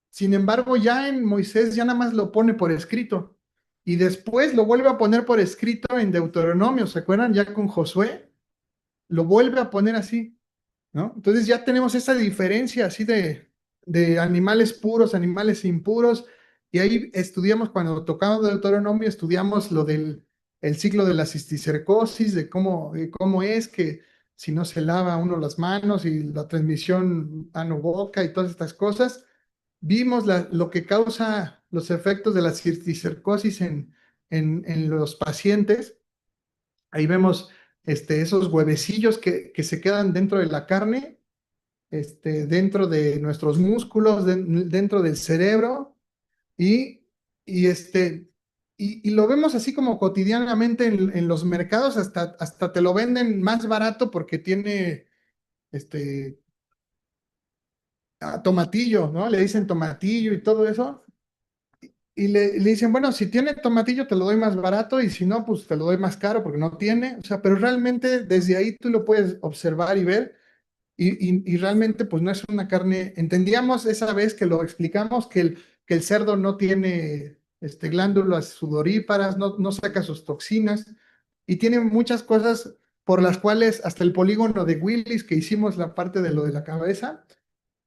S1: Sin embargo, ya en Moisés ya nada más lo pone por escrito. Y después lo vuelve a poner por escrito en Deuteronomio, ¿se acuerdan? Ya con Josué, lo vuelve a poner así, ¿no? Entonces ya tenemos esa diferencia así de animales puros, animales impuros. Y ahí estudiamos, cuando tocamos Deuteronomio, estudiamos lo del el ciclo de la cisticercosis, de cómo es que si no se lava uno las manos y la transmisión ano-boca y todas estas cosas. Vimos lo que causa los efectos de la cisticercosis en los pacientes. Ahí vemos esos huevecillos que se quedan dentro de la carne, dentro de nuestros músculos, dentro del cerebro, y, y, este, y lo vemos así como cotidianamente en los mercados, hasta te lo venden más barato porque tiene este, tomatillo, ¿no? Le dicen tomatillo y todo eso. Y le dicen, bueno, si tiene tomatillo te lo doy más barato y si no, pues te lo doy más caro porque no tiene. O sea, pero realmente desde ahí tú lo puedes observar y ver y realmente pues no es una carne. Entendíamos esa vez que lo explicamos que el cerdo no tiene glándulas sudoríparas, no saca sus toxinas y tiene muchas cosas por las cuales hasta el polígono de Willis que hicimos la parte de lo de la cabeza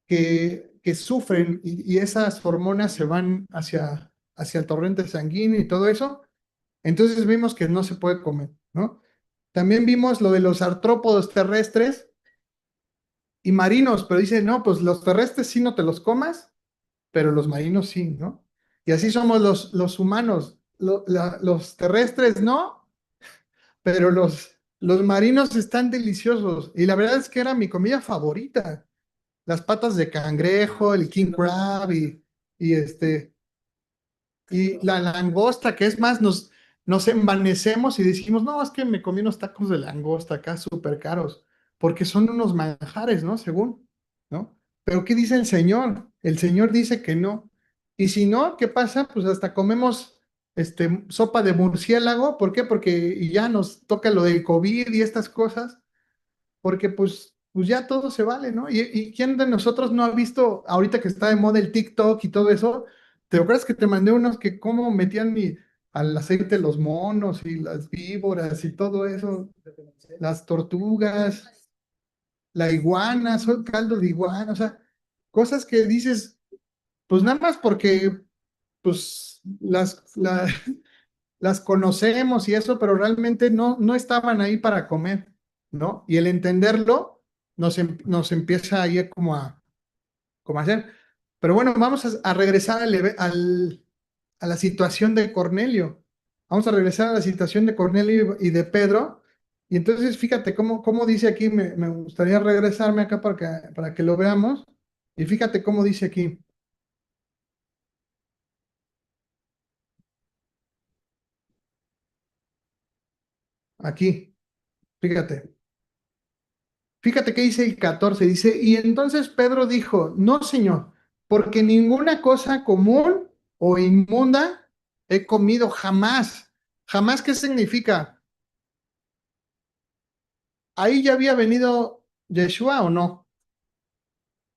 S1: que sufren y esas hormonas se van hacia el torrente sanguíneo y todo eso. Entonces vimos que no se puede comer, ¿no? También vimos lo de los artrópodos terrestres y marinos, pero dice, no, pues los terrestres sí no te los comas, pero los marinos sí, ¿no? Y así somos los humanos. Los terrestres no, pero los marinos están deliciosos. Y la verdad es que era mi comida favorita. Las patas de cangrejo, el king crab y y la langosta, que es más, nos envanecemos y decimos, no, es que me comí unos tacos de langosta acá súper caros, porque son unos manjares, ¿no? Según, ¿no? Pero ¿qué dice el Señor? El Señor dice que no. Y si no, ¿qué pasa? Pues hasta comemos sopa de murciélago. ¿Por qué? Porque y ya nos toca lo del COVID y estas cosas, porque pues pues ya todo se vale, ¿no? ¿Y quién de nosotros no ha visto, ahorita que está de moda el TikTok y todo eso, te acuerdas que te mandé unos que cómo metían al aceite los monos y las víboras y todo eso, las tortugas, la iguana, soy caldo de iguana, o sea, cosas que dices, pues nada más porque pues las conocemos y eso, pero realmente no estaban ahí para comer, ¿no? Y el entenderlo nos empieza a ir como a hacer. Pero bueno, vamos a regresar a la situación de Cornelio. Vamos a regresar a la situación de Cornelio y de Pedro. Y entonces fíjate cómo dice aquí, me gustaría regresarme acá para que lo veamos. Y fíjate cómo dice aquí, aquí, fíjate. Fíjate que dice el 14, dice, y entonces Pedro dijo, no, Señor, porque ninguna cosa común o inmunda he comido jamás. Jamás, ¿qué significa? Ahí ya había venido Yeshua o no.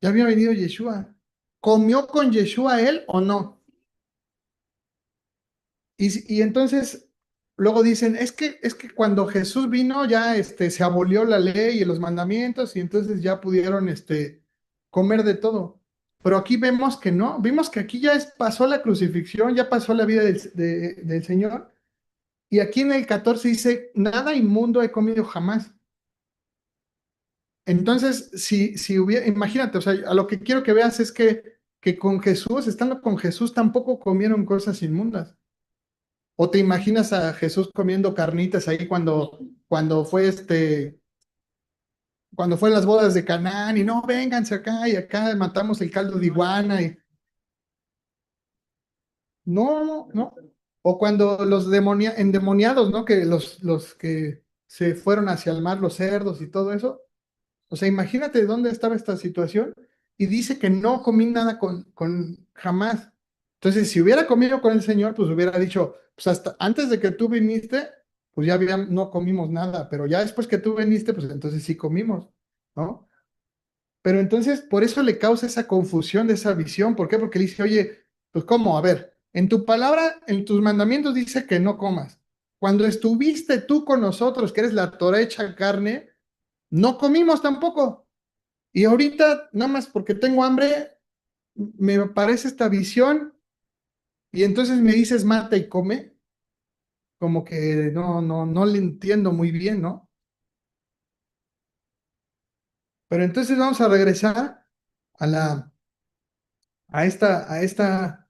S1: Ya había venido Yeshua. ¿Comió con Yeshua él o no? Y entonces luego dicen, es que cuando Jesús vino ya se abolió la ley y los mandamientos y entonces ya pudieron comer de todo. Pero aquí vemos que no, vimos que aquí ya pasó la crucifixión, ya pasó la vida del Señor. Y aquí en el 14 dice, nada inmundo he comido jamás. Entonces, si hubiera, imagínate, o sea, a lo que quiero que veas es que con Jesús, estando con Jesús, tampoco comieron cosas inmundas. ¿O te imaginas a Jesús comiendo carnitas ahí cuando fue las bodas de Canaán y no, vénganse acá y acá matamos el caldo de iguana y no, no. O cuando los endemoniados, ¿no? Que los que se fueron hacia el mar, los cerdos y todo eso. O sea, imagínate dónde estaba esta situación y dice que no comí nada con jamás. Entonces, si hubiera comido con el Señor, pues hubiera dicho, pues hasta antes de que tú viniste, pues ya no comimos nada, pero ya después que tú viniste, pues entonces sí comimos, ¿no? Pero entonces, por eso le causa esa confusión de esa visión. ¿Por qué? Porque le dice, oye, pues ¿cómo? A ver, en tu palabra, en tus mandamientos dice que no comas. Cuando estuviste tú con nosotros, que eres la Torah hecha carne, no comimos tampoco. Y ahorita, nada más porque tengo hambre, me aparece esta visión y entonces me dices mata y come, como que no le entiendo muy bien, ¿no? Pero entonces vamos a regresar a la, a esta, a esta,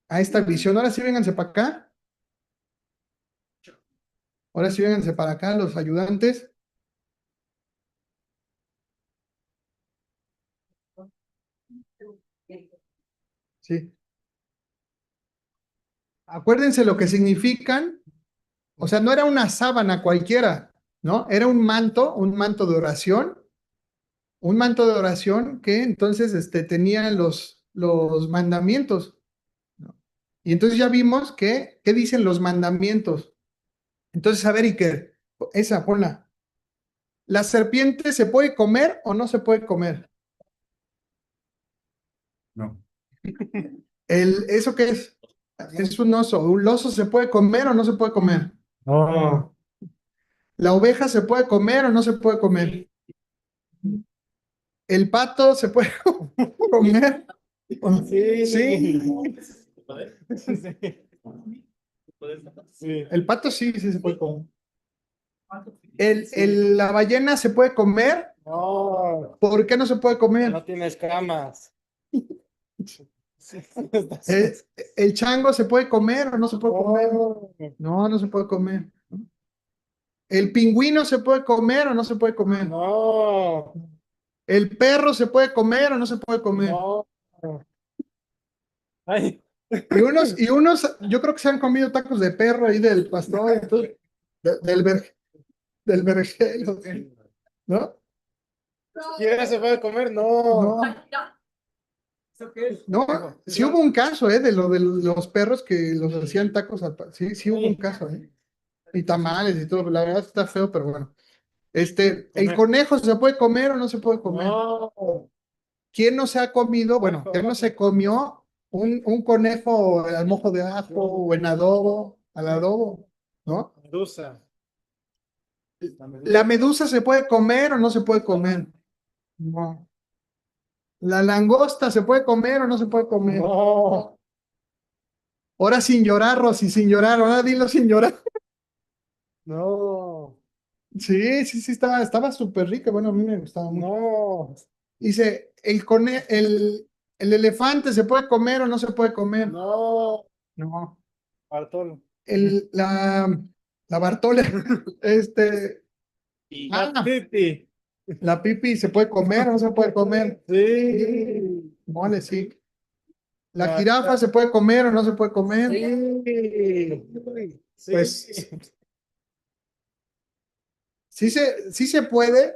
S1: a esta visión. Ahora sí vénganse para acá, ahora sí vénganse para acá los ayudantes. Sí. Acuérdense lo que significan, o sea, no era una sábana cualquiera, ¿no? Era un manto de oración, un manto de oración que entonces tenía los mandamientos, ¿no? Y entonces ya vimos qué dicen los mandamientos. Entonces, a ver, Iker, esa, ponla. ¿La serpiente se puede comer o no se puede comer?
S2: No.
S1: ¿Eso qué es? Es un oso. ¿Un oso se puede comer o no se puede comer?
S2: No.
S1: ¿La oveja se puede comer o no se puede comer? ¿El pato se puede comer?
S3: Sí.
S1: Sí.
S3: Sí.
S1: El pato sí se puede comer. ¿La ballena se puede comer?
S3: No,
S1: ¿Por qué no se puede comer?
S3: no tiene escamas.
S1: ¿El, el chango se puede comer o no se puede comer? No se puede comer. ¿El pingüino se puede comer o no se puede comer?
S3: No,
S1: ¿El perro se puede comer o no se puede comer?
S3: no. Ay,
S1: Y unos, yo creo que se han comido tacos de perro ahí del pastor, entonces, del vergel, ¿no?
S3: ¿quién se puede comer? No.
S1: No, no, sí hubo un caso, de lo de los perros que los hacían tacos sí hubo un caso, Y tamales y todo, la verdad está feo, pero bueno. ¿El conejo se puede comer o no se puede comer?
S3: No.
S1: ¿Quién no se ha comido? Bueno, ¿quién no se comió un conejo al mojo de ajo o en adobo, al adobo? ¿No?
S3: Medusa.
S1: ¿La medusa se puede comer o no se puede comer? No. ¿La langosta se puede comer o no se puede comer?
S3: No.
S1: Ahora sin llorar, Rosy, sin llorar, ahora dilo sin llorar.
S3: No.
S1: Sí, sí, sí, estaba súper rica. Bueno, a mí me gustaba mucho.
S3: No.
S1: Dice, el elefante se puede comer o no se puede comer.
S3: No.
S1: No.
S3: Bartolo.
S1: El, la Bartola,
S3: La Titi.
S1: la pipi se puede comer o no se puede comer.
S3: Sí.
S1: Mole, sí. La jirafa se puede comer o no se puede comer.
S3: Sí.
S1: Pues sí se puede,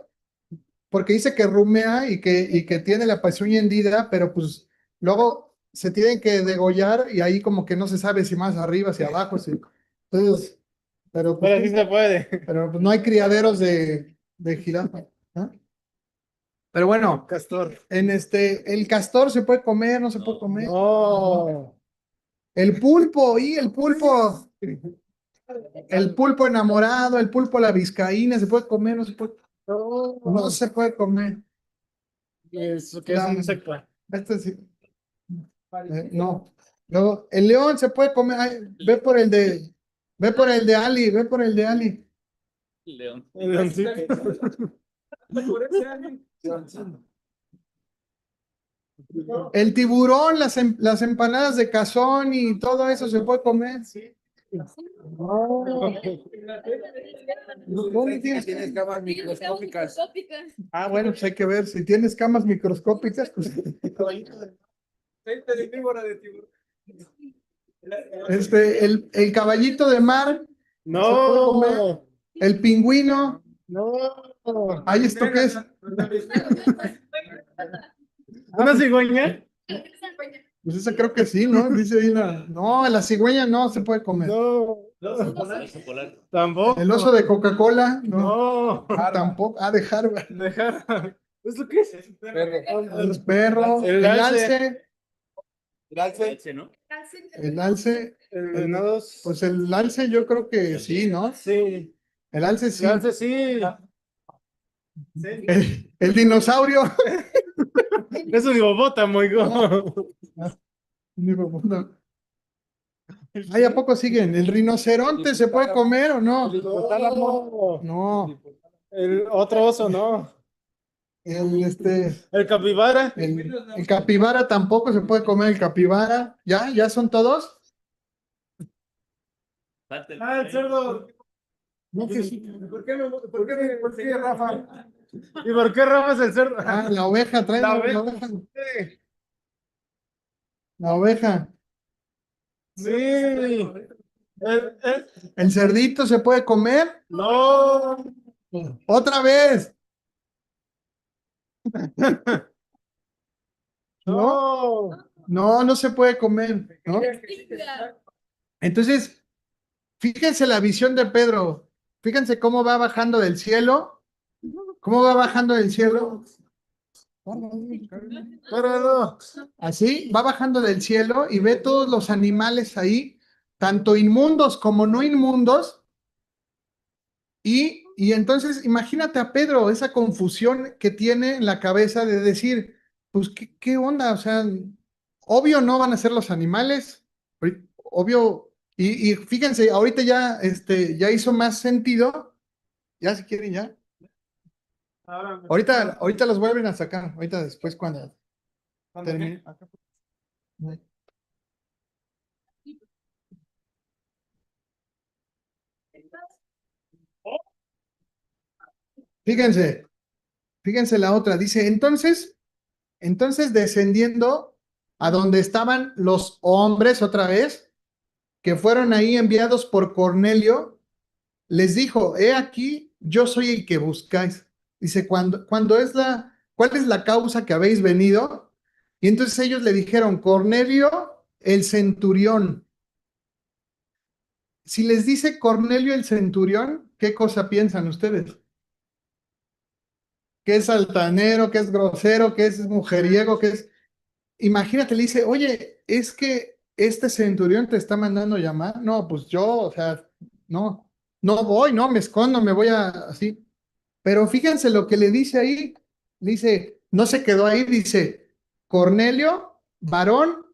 S1: porque dice que rumea y que tiene la pezuña hendida, pero pues luego se tienen que degollar y ahí como que no se sabe si más arriba, si abajo, si. Entonces, pero pues,
S3: Pero sí se puede.
S1: pero pues no hay criaderos de jirafa, ¿no? Pero bueno,
S3: Castor.
S1: el castor se puede comer, no se puede comer.
S3: No.
S1: El pulpo, y el pulpo enamorado, el pulpo a la vizcaína, se puede comer, no se puede, no se puede comer.
S3: Eso que es un insecto.
S1: Este sí, no. Luego, el león se puede comer. Ay, ve por el de Ali, ve por el de Ali.
S3: León. El leoncito.
S1: El tiburón, las empanadas de cazón y todo eso se puede comer.
S3: No.
S1: ¿Dónde tienes?
S4: Tienes camas microscópicas.
S1: Ah, bueno, pues hay que ver. Si tienes camas microscópicas, pues. El caballito de mar,
S3: No.
S1: el pingüino.
S3: No.
S1: ¿Ahí esto qué es?
S3: ¿Una cigüeña?
S1: Pues esa creo que sí, ¿no? Dice ahí no, la cigüeña no se puede comer.
S3: No. Tampoco.
S1: El oso de Coca-Cola, no.
S3: No.
S1: Tampoco. Ah, de Harvard.
S3: Dejar. ¿Eso qué es?
S1: El perro,
S3: El
S1: el
S3: alce.
S1: alce,
S4: El alce, ¿no?
S1: el alce.
S3: El venado.
S1: Pues el alce yo creo que sí, ¿no?
S3: Sí.
S1: El alce sí.
S3: El alce sí.
S1: El dinosaurio.
S3: Es un hipopótamo, hijo.
S1: Ay, ¿a poco siguen? ¿El rinoceronte se puede comer o no?
S3: No.
S1: No.
S3: El otro oso, no. El capibara.
S1: El capibara tampoco se puede comer el capibara. ¿Ya son todos?
S3: Ah, el cerdo.
S1: No, que sí. ¿Por qué, Rafa?
S3: ¿Y por qué Rafa es el cerdo?
S1: Ah, la oveja, trae
S3: La
S1: la
S3: oveja.
S1: oveja. La oveja.
S3: Sí.
S1: ¿El cerdito se puede comer?
S3: No.
S1: ¡Otra vez! ¿No?
S3: No.
S1: No se puede comer, ¿no? Entonces, fíjense la visión de Pedro. Fíjense cómo va bajando del cielo. ¿Cómo va bajando del cielo?
S3: Pero no.
S1: Así, va bajando del cielo y ve todos los animales ahí, tanto inmundos como no inmundos. Y entonces, imagínate a Pedro, esa confusión que tiene en la cabeza de decir, pues, ¿qué onda? O sea, obvio no van a ser los animales, obvio, y fíjense, ahorita ya hizo más sentido, ya si quieren ya. Ahorita los vuelven a sacar, ahorita después cuando termine. Fíjense la otra, dice, entonces descendiendo a donde estaban los hombres otra vez, que fueron ahí enviados por Cornelio, les dijo, he aquí, yo soy el que buscáis. Dice, ¿cuál es la causa que habéis venido? Y entonces ellos le dijeron, Cornelio, el centurión. Si les dice Cornelio el centurión, ¿qué cosa piensan ustedes? que es altanero, que es grosero, que es mujeriego, que es... Imagínate, le dice, oye, es que este centurión te está mandando llamar. No, pues yo, o sea, no, no voy, no, me escondo, me voy a así. Pero fíjense lo que le dice ahí. Dice, no se quedó ahí, dice, Cornelio, varón,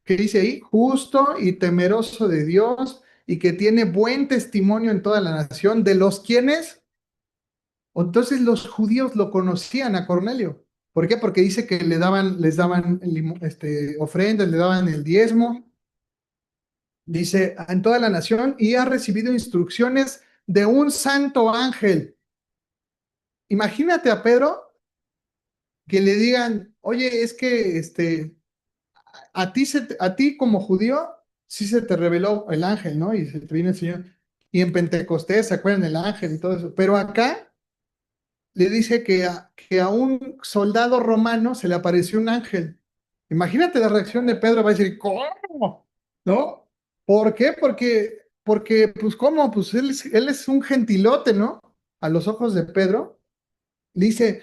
S1: que dice ahí, justo y temeroso de Dios y que tiene buen testimonio en toda la nación, de los quienes, entonces los judíos lo conocían a Cornelio. ¿Por qué? Porque dice que les daban ofrendas, le daban el diezmo, dice, en toda la nación y ha recibido instrucciones de un santo ángel. Imagínate a Pedro que le digan, oye, es que a ti como judío, sí se te reveló el ángel, ¿no? Y se te vino el Señor. Y en Pentecostés, ¿se acuerdan del ángel y todo eso? Pero acá le dice que a un soldado romano se le apareció un ángel. Imagínate la reacción de Pedro, va a decir, ¿cómo? ¿No? ¿Por qué? Porque pues, ¿cómo? Pues él es un gentilote, ¿no? A los ojos de Pedro. Le dice,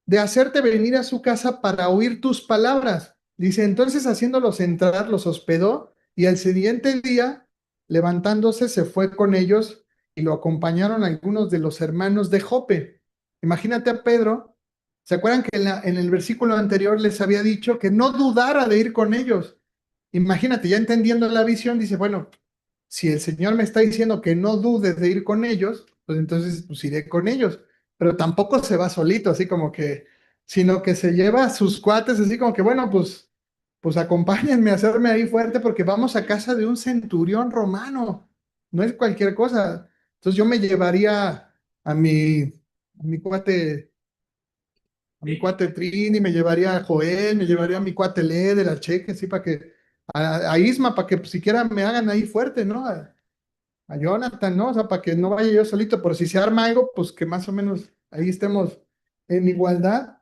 S1: de hacerte venir a su casa para oír tus palabras. Dice, entonces haciéndolos entrar, los hospedó y al siguiente día, levantándose, se fue con ellos y lo acompañaron algunos de los hermanos de Jope. Imagínate a Pedro, ¿se acuerdan que en el versículo anterior les había dicho que no dudara de ir con ellos? Imagínate, ya entendiendo la visión, dice, bueno, si el Señor me está diciendo que no dudes de ir con ellos, pues entonces pues iré con ellos. Pero tampoco se va solito, así como que, sino que se lleva a sus cuates, así como que, bueno, pues acompáñenme a hacerme ahí fuerte porque vamos a casa de un centurión romano. No es cualquier cosa. Entonces yo me llevaría a mi cuate, a mi cuate Trini, me llevaría a Joel, me llevaría a mi cuate Leder, al Cheque, así para que, a Isma, para que pues, siquiera me hagan ahí fuerte, ¿no? A Jonathan, ¿no? O sea, para que no vaya yo solito, por si se arma algo, pues que más o menos ahí estemos en igualdad.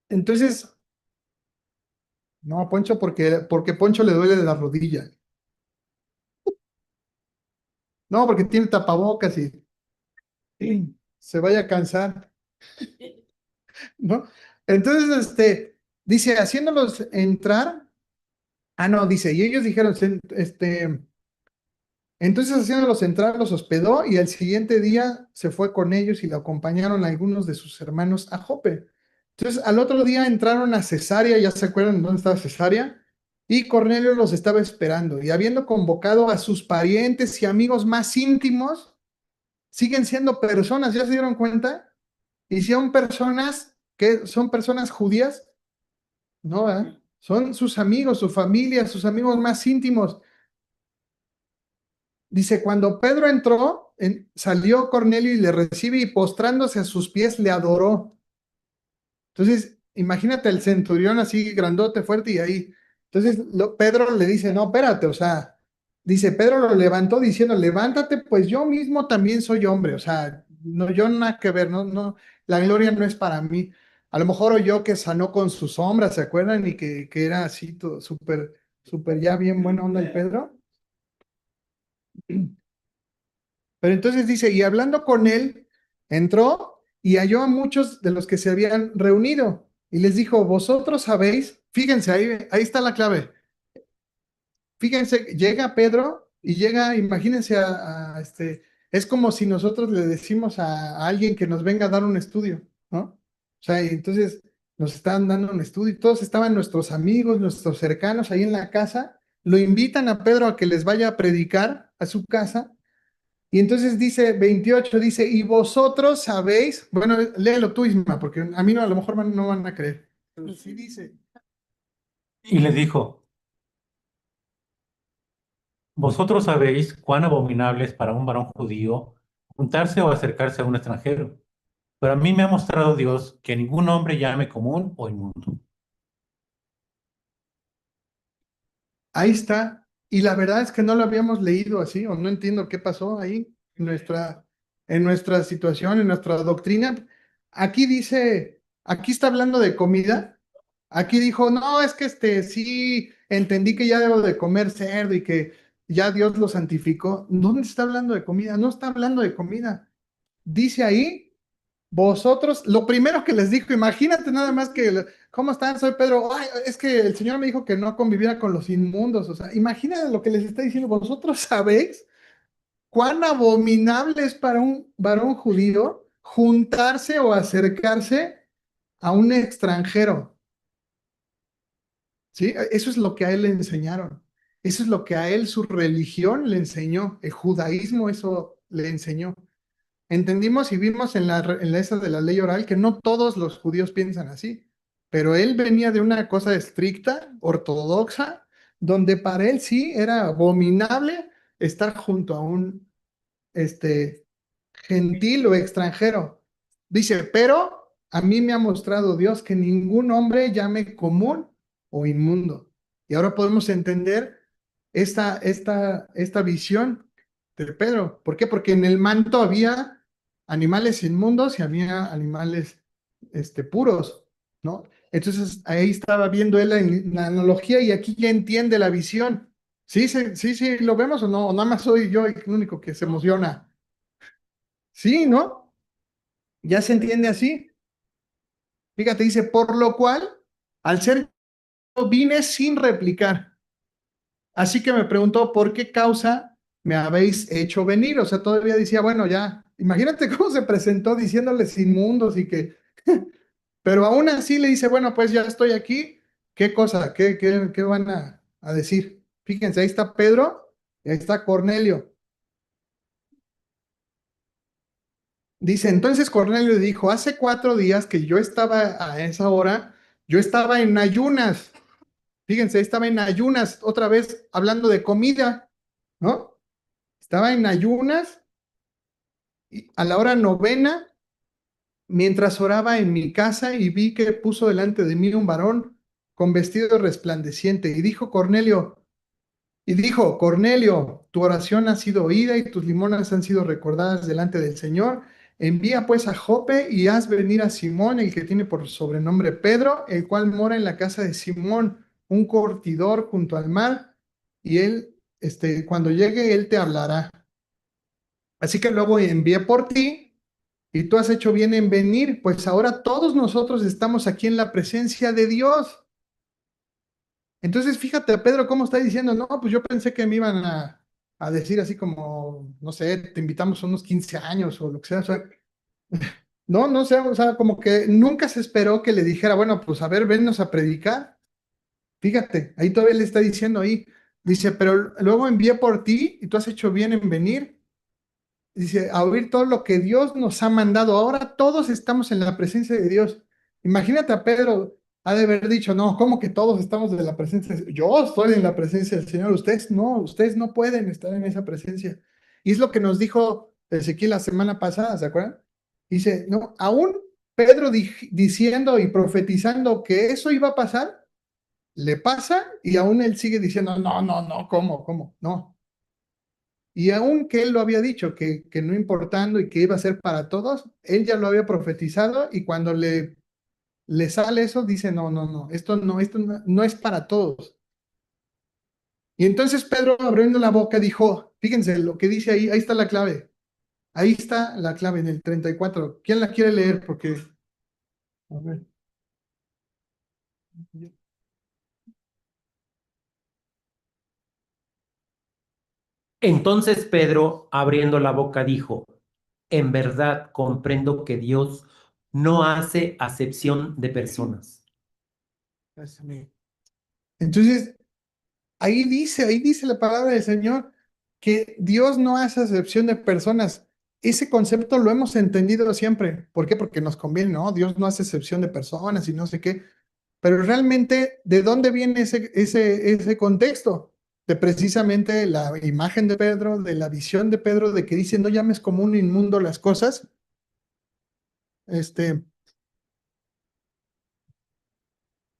S1: Entonces, no, a Poncho, porque Poncho le duele la rodilla. No, porque tiene tapabocas y se vaya a cansar, ¿no? Entonces, dice, haciéndolos entrar, no, dice, y ellos dijeron, entonces haciéndolos entrar, los hospedó y al siguiente día se fue con ellos y le acompañaron algunos de sus hermanos a Jope. Entonces al otro día entraron a Cesarea, ya se acuerdan dónde estaba Cesarea, y Cornelio los estaba esperando y habiendo convocado a sus parientes y amigos más íntimos, siguen siendo personas, ¿ya se dieron cuenta? Y son personas que son personas judías, ¿no? ¿Verdad? Son sus amigos, su familia, sus amigos más íntimos. Dice, cuando Pedro entró, salió Cornelio y le recibe y postrándose a sus pies le adoró. Entonces, imagínate el centurión así grandote, fuerte y ahí. Entonces, Pedro le dice, no, espérate, o sea, dice, Pedro lo levantó diciendo, levántate, pues yo mismo también soy hombre, o sea, no, yo nada que ver, no, no, la gloria no es para mí. A lo mejor oyó que sanó con sus sombras, ¿se acuerdan? Y que era así, todo súper, súper ya bien buena onda el Pedro. Pero entonces dice, y hablando con él, entró y halló a muchos de los que se habían reunido y les dijo, vosotros sabéis, fíjense, ahí está la clave. Fíjense, llega Pedro y llega, imagínense es como si nosotros le decimos a alguien que nos venga a dar un estudio, ¿no? O sea, y entonces nos están dando un estudio y todos estaban nuestros amigos, nuestros cercanos ahí en la casa, lo invitan a Pedro a que les vaya a predicar a su casa y entonces dice 28, dice, y vosotros sabéis, bueno, léelo tú, Isma, porque a mí no, a lo mejor no van a creer. Pero sí dice,
S2: Y les dijo, vosotros sabéis cuán abominable es para un varón judío juntarse o acercarse a un extranjero. Pero a mí me ha mostrado Dios que ningún hombre llame común o inmundo.
S1: ahí está. Y la verdad es que no lo habíamos leído así, o no entiendo qué pasó ahí en nuestra situación, en nuestra doctrina. Aquí dice, aquí está hablando de comida. Aquí dijo, no, es que sí, entendí que ya debo de comer cerdo y que ya Dios lo santificó. ¿Dónde está hablando de comida? No está hablando de comida. Dice ahí vosotros, lo primero que les dijo, imagínate nada más que, ¿cómo están? Soy Pedro. Ay, es que el Señor me dijo que no conviviera con los inmundos. O sea, imagínate lo que les está diciendo. Vosotros sabéis cuán abominable es para un varón judío juntarse o acercarse a un extranjero. ¿Sí? Eso es lo que a él le enseñaron. Eso es lo que a él su religión le enseñó. El judaísmo eso le enseñó. Entendimos y vimos en esa de la ley oral que no todos los judíos piensan así, pero él venía de una cosa estricta, ortodoxa, donde para él sí era abominable estar junto a un gentil o extranjero. Dice, pero a mí me ha mostrado Dios que ningún hombre llame común o inmundo. Y ahora podemos entender esta visión de Pedro. ¿Por qué? Porque en el manto había animales inmundos y había animales puros, ¿no? Entonces ahí estaba viendo él la analogía y aquí ya entiende la visión. Sí, sí, sí, sí, ¿lo vemos o no? O nada más soy yo el único que se emociona. Sí, ¿no? Ya se entiende así. Fíjate, dice, por lo cual, al ser yo vine sin replicar. Así que me preguntó, ¿por qué causa me habéis hecho venir? O sea, todavía decía, bueno, ya, imagínate cómo se presentó diciéndoles inmundos y que, pero aún así le dice, bueno, pues ya estoy aquí. ¿Qué cosa? ¿Qué van a decir? Fíjense, ahí está Pedro y ahí está Cornelio. Dice, entonces Cornelio le dijo, hace 4 días que yo estaba a esa hora, yo estaba en ayunas. Fíjense, estaba en ayunas, otra vez hablando de comida, ¿no? Estaba en ayunas y a la hora novena, mientras oraba en mi casa y vi que puso delante de mí un varón con vestido resplandeciente y dijo, Cornelio, tu oración ha sido oída y tus limonas han sido recordadas delante del Señor. Envía pues a Jope y haz venir a Simón, el que tiene por sobrenombre Pedro, el cual mora en la casa de Simón, un curtidor junto al mar, y él, cuando llegue, él te hablará. Así que luego envié por ti y tú has hecho bien en venir, pues ahora todos nosotros estamos aquí en la presencia de Dios. Entonces, fíjate, Pedro, cómo está diciendo, no, pues yo pensé que me iban a decir así como, no sé, te invitamos a unos 15 años o lo que sea, o sea, no, no sé, o sea, como que nunca se esperó que le dijera, bueno, pues a ver, vennos a predicar. Fíjate, ahí todavía le está diciendo ahí, dice, pero luego envié por ti y tú has hecho bien en venir. Dice, a oír todo lo que Dios nos ha mandado. Ahora todos estamos en la presencia de Dios. Imagínate a Pedro, ha de haber dicho, no, ¿cómo que todos estamos en la presencia? Yo estoy en la presencia del Señor, ustedes no pueden estar en esa presencia. Y es lo que nos dijo Ezequiel la semana pasada, ¿se acuerdan? Dice, no, aún Pedro diciendo y profetizando que eso iba a pasar, le pasa y aún él sigue diciendo, no, no, no, ¿cómo? No. Y aun que él lo había dicho, que no importando y que iba a ser para todos, él ya lo había profetizado y cuando le sale eso, dice, no, no, no, esto no, no es para todos. Y entonces Pedro abriendo la boca dijo, fíjense lo que dice ahí, ahí está la clave, ahí está la clave en el 34. ¿Quién la quiere leer? Porque, a ver.
S5: Entonces Pedro, abriendo la boca, dijo, en verdad comprendo que Dios no hace acepción de personas.
S1: Gracias, amigo. Entonces, ahí dice la palabra del Señor que Dios no hace acepción de personas. Ese concepto lo hemos entendido siempre. ¿Por qué? Porque nos conviene, ¿no? Dios no hace excepción de personas y no sé qué. Pero realmente, ¿de dónde viene ese contexto? De precisamente la imagen de Pedro, de la visión de Pedro, de que dice, no llames como un inmundo las cosas.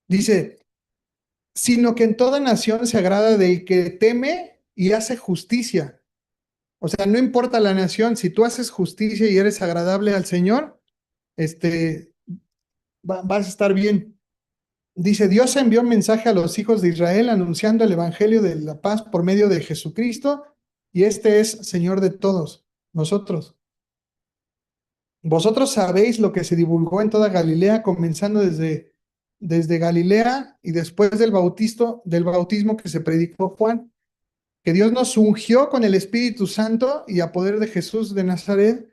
S1: Dice, sino que en toda nación se agrada del que teme y hace justicia. O sea, no importa la nación, si tú haces justicia y eres agradable al Señor, vas a estar bien. Dice, Dios envió un mensaje a los hijos de Israel anunciando el evangelio de la paz por medio de Jesucristo, y este es Señor de todos nosotros. Vosotros sabéis lo que se divulgó en toda Galilea, comenzando desde Galilea y después del bautismo que se predicó Juan, que Dios nos ungió con el Espíritu Santo y a poder de Jesús de Nazaret,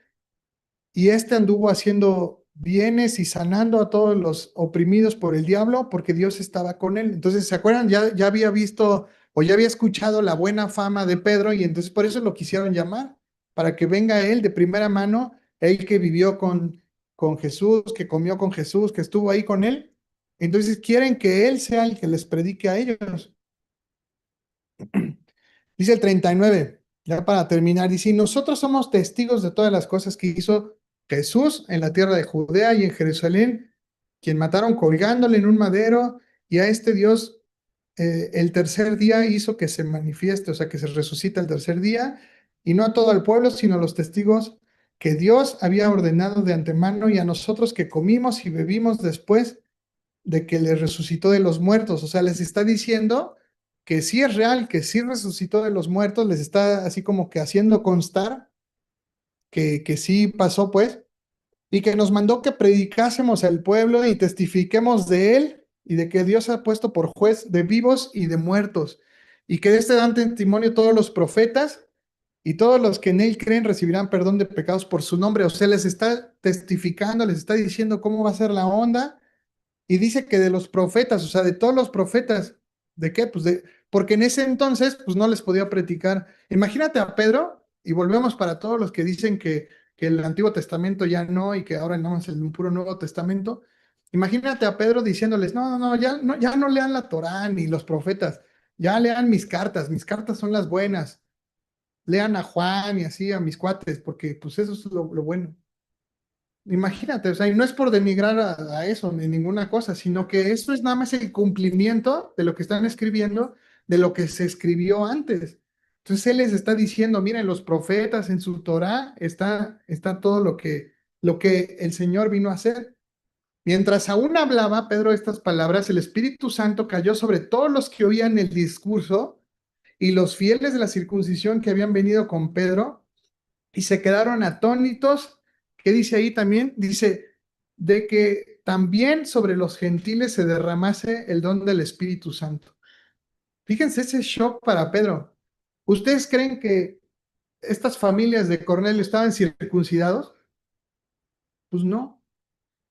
S1: y éste anduvo haciendo bienes y sanando a todos los oprimidos por el diablo, porque Dios estaba con él. Entonces, ¿se acuerdan? Ya había visto o ya había escuchado la buena fama de Pedro, y entonces por eso lo quisieron llamar, para que venga él de primera mano, él que vivió con Jesús, que comió con Jesús, que estuvo ahí con él. Entonces quieren que él sea el que les predique a ellos. Dice el 39, ya para terminar, dice: "Y nosotros somos testigos de todas las cosas que hizo Jesús en la tierra de Judea y en Jerusalén, quien mataron colgándole en un madero, y a este Dios el tercer día hizo que se manifieste, o sea, que se resucita el tercer día, y no a todo el pueblo, sino a los testigos que Dios había ordenado de antemano, y a nosotros que comimos y bebimos después de que le resucitó de los muertos". O sea, les está diciendo que sí es real, que sí resucitó de los muertos, les está así como que haciendo constar que sí pasó, pues, y que nos mandó que predicásemos al pueblo y testifiquemos de él y de que Dios ha puesto por juez de vivos y de muertos, y que de este dan testimonio todos los profetas, y todos los que en él creen recibirán perdón de pecados por su nombre. O sea, les está testificando, les está diciendo cómo va a ser la onda. Y dice que de los profetas, o sea, de todos los profetas, ¿de qué? Pues porque en ese entonces, pues no les podía predicar. Imagínate a Pedro, y volvemos para todos los que dicen que el Antiguo Testamento ya no, y que ahora no es el puro Nuevo Testamento. Imagínate a Pedro diciéndoles: no, no, no, ya no lean la Torá ni los profetas, ya lean mis cartas son las buenas. Lean a Juan y así a mis cuates, porque pues eso es lo bueno. Imagínate, o sea, y no es por denigrar a eso ni ninguna cosa, sino que esto es nada más el cumplimiento de lo que están escribiendo, de lo que se escribió antes. Entonces él les está diciendo: miren, los profetas en su Torá está todo lo que el Señor vino a hacer. Mientras aún hablaba Pedro estas palabras, el Espíritu Santo cayó sobre todos los que oían el discurso, y los fieles de la circuncisión que habían venido con Pedro y se quedaron atónitos. ¿Qué dice ahí también? Dice de que también sobre los gentiles se derramase el don del Espíritu Santo. Fíjense ese shock para Pedro. ¿Ustedes creen que estas familias de Cornelio estaban circuncidados? Pues no.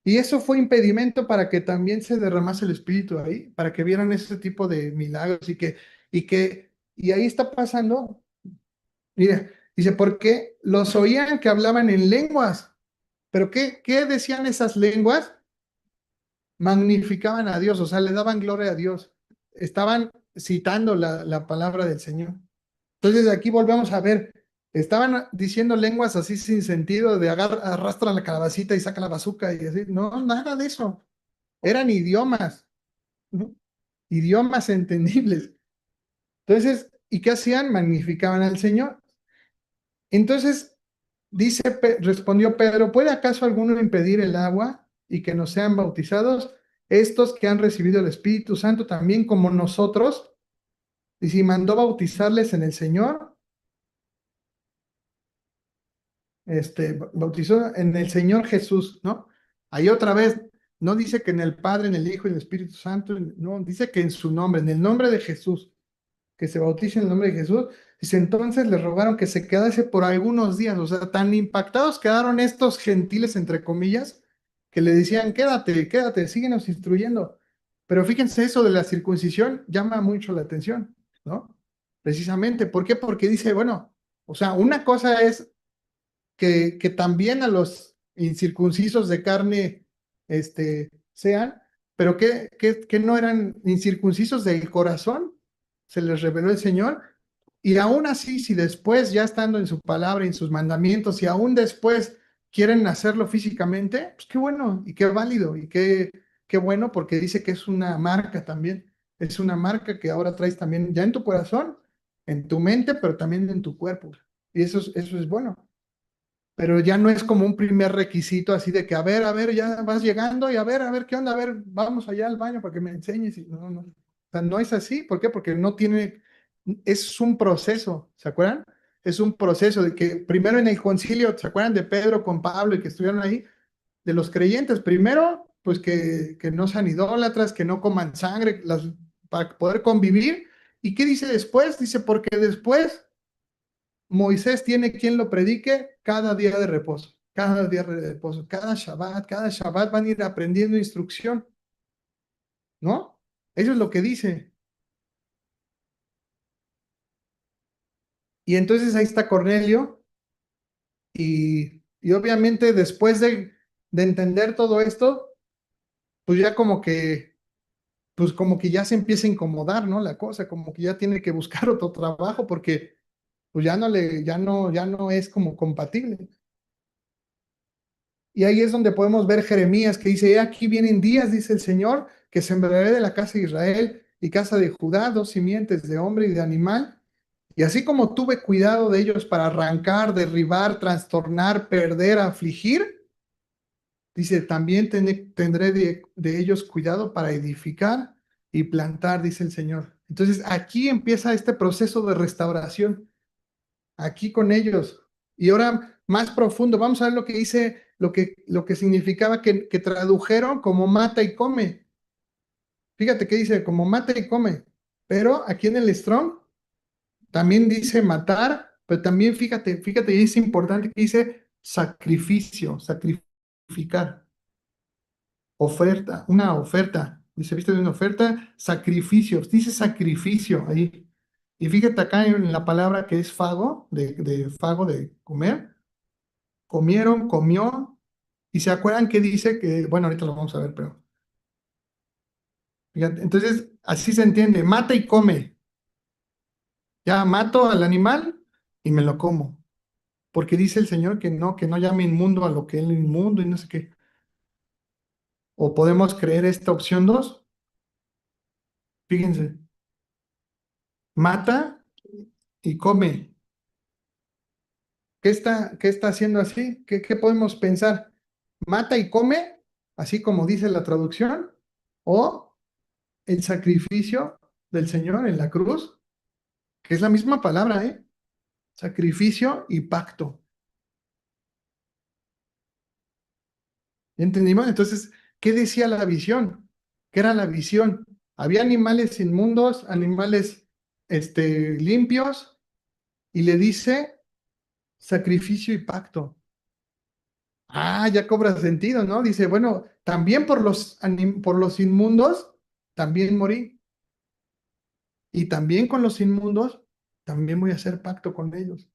S1: Y eso fue impedimento para que también se derramase el Espíritu ahí, para que vieran ese tipo de milagros, y ahí está pasando. Mira, dice: porque los oían que hablaban en lenguas. ¿Pero qué decían esas lenguas? Magnificaban a Dios, o sea, le daban gloria a Dios. Estaban citando la palabra del Señor. Entonces aquí volvemos a ver, estaban diciendo lenguas así sin sentido, de arrastra la calabacita y saca la bazuca y así. No, nada de eso. Eran idiomas, ¿no? Idiomas entendibles. Entonces, ¿y qué hacían? Magnificaban al Señor. Entonces, respondió Pedro: ¿puede acaso alguno impedir el agua y que no sean bautizados estos que han recibido el Espíritu Santo también como nosotros? Y si mandó bautizarles en el Señor, bautizó en el Señor Jesús, ¿no? Ahí otra vez, no dice que en el Padre, en el Hijo y en el Espíritu Santo, no, dice que en su nombre, en el nombre de Jesús, que se bautice en el nombre de Jesús. Dice: entonces le rogaron que se quedase por algunos días. O sea, tan impactados quedaron estos gentiles, entre comillas, que le decían: quédate, quédate, síguenos instruyendo. Pero fíjense, eso de la circuncisión llama mucho la atención, ¿no? Precisamente, ¿por qué? Porque dice, bueno, o sea, una cosa es que también a los incircuncisos de carne sean, pero que no eran incircuncisos del corazón, se les reveló el Señor. Y aún así, si después, ya estando en su palabra y en sus mandamientos, y aún después quieren hacerlo físicamente, pues qué bueno y qué válido y qué bueno, porque dice que es una marca también, es una marca que ahora traes también ya en tu corazón, en tu mente, pero también en tu cuerpo. Y eso es bueno. Pero ya no es como un primer requisito así de que, a ver, ya vas llegando y a ver, qué onda, a ver, vamos allá al baño para que me enseñes. No, o sea, no es así. ¿Por qué? Porque no tiene, es un proceso, ¿se acuerdan? es un proceso de que primero en el concilio, ¿se acuerdan de Pedro con Pablo y que estuvieron ahí? De los creyentes, primero, pues que no sean idólatras, que no coman sangre, para poder convivir. ¿Y qué dice después? Dice, porque después Moisés tiene quien lo predique cada día de reposo, cada día de reposo, cada Shabbat van a ir aprendiendo instrucción, ¿no? Eso es lo que dice. Y entonces ahí está Cornelio y obviamente después de entender todo esto, pues ya pues como que ya se empieza a incomodar, ¿no? La cosa, como que ya tiene que buscar otro trabajo porque pues ya no es como compatible. Y ahí es donde podemos ver Jeremías que dice, aquí vienen días, dice el Señor, que sembraré de la casa de Israel y casa de Judá 2 simientes de hombre y de animal. Y así como tuve cuidado de ellos para arrancar, derribar, trastornar, perder, afligir, dice, también tendré de ellos cuidado para edificar y plantar, dice el Señor. Entonces aquí empieza este proceso de restauración, aquí con ellos. Y ahora más profundo, vamos a ver lo que dice, lo que significaba que tradujeron como mata y come. Fíjate que dice como mata y come, pero aquí en el Strong también dice matar, pero también fíjate, y es importante que dice sacrificio, sacrificar, oferta, una oferta. Dice, viste de una oferta, sacrificios, dice sacrificio ahí. Y fíjate acá en la palabra que es fago, de fago de comer, comieron, comió, y se acuerdan que dice que, bueno, ahorita lo vamos a ver, pero fíjate, entonces así se entiende, mata y come. Ya mato al animal y me lo como. Porque dice el Señor que no llame inmundo a lo que es inmundo y no sé qué. O podemos creer esta opción 2. Fíjense, mata y come. Qué está haciendo así? ¿Qué podemos pensar? ¿Mata y come, así como dice la traducción? ¿O el sacrificio del Señor en la cruz? Que es la misma palabra, ¿eh? Sacrificio y pacto. ¿Entendimos? Entonces, ¿qué decía la visión? ¿Qué era la visión? Había animales inmundos, animales limpios, y le dice sacrificio y pacto. Ah, ya cobra sentido, ¿no? Dice, bueno, también por los inmundos, también morí. Y también con los inmundos, también voy a hacer pacto con ellos.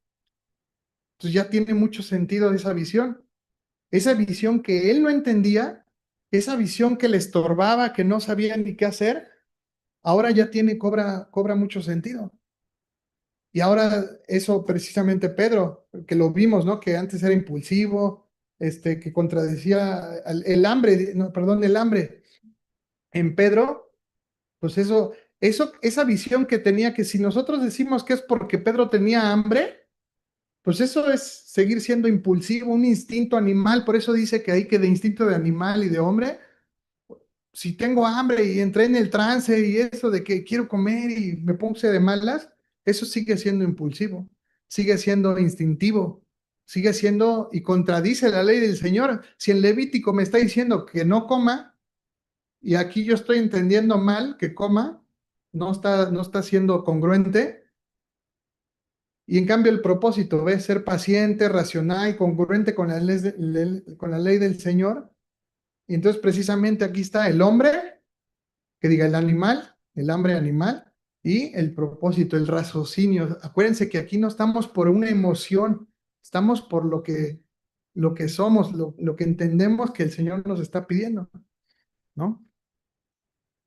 S1: Entonces ya tiene mucho sentido esa visión. Esa visión que él no entendía, esa visión que le estorbaba, que no sabía ni qué hacer, ahora ya cobra mucho sentido. Y ahora eso precisamente Pedro, que lo vimos, ¿no? Que antes era impulsivo, que contradecía el hambre, no, perdón, el hambre. En Pedro, pues esa visión que tenía, que si nosotros decimos que es porque Pedro tenía hambre, pues eso es seguir siendo impulsivo, un instinto animal, por eso dice que hay que de instinto de animal y de hombre, si tengo hambre y entré en el trance y eso de que quiero comer y me puse de malas, eso sigue siendo impulsivo, sigue siendo instintivo, sigue siendo y contradice la ley del Señor. Si el Levítico me está diciendo que no coma y aquí yo estoy entendiendo mal que coma, no está siendo congruente. Y en cambio el propósito es ser paciente, racional y congruente con con la ley del Señor. Y entonces precisamente aquí está el hombre, que diga el animal, el hambre animal, y el propósito, el raciocinio. Acuérdense que aquí no estamos por una emoción, estamos por lo que somos, lo que entendemos que el Señor nos está pidiendo, ¿no?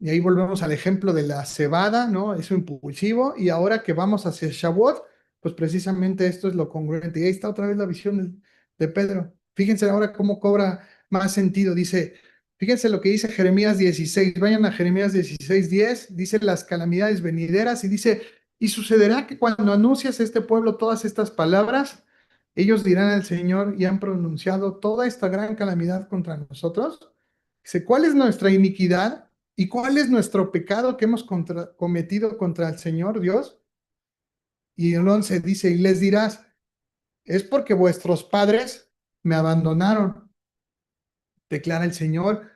S1: Y ahí volvemos al ejemplo de la cebada, ¿no? Eso impulsivo. Y ahora que vamos hacia Shavuot, pues precisamente esto es lo congruente. Y ahí está otra vez la visión de Pedro. Fíjense ahora cómo cobra más sentido. Dice, fíjense lo que dice Jeremías 16. Vayan a Jeremías 16:10. Dice las calamidades venideras y dice, y sucederá que cuando anuncias a este pueblo todas estas palabras, ellos dirán al Señor y han pronunciado toda esta gran calamidad contra nosotros. Dice, ¿cuál es nuestra iniquidad? ¿Y cuál es nuestro pecado que hemos cometido contra el Señor Dios? Y el 11 dice, y les dirás, es porque vuestros padres me abandonaron, declara el Señor,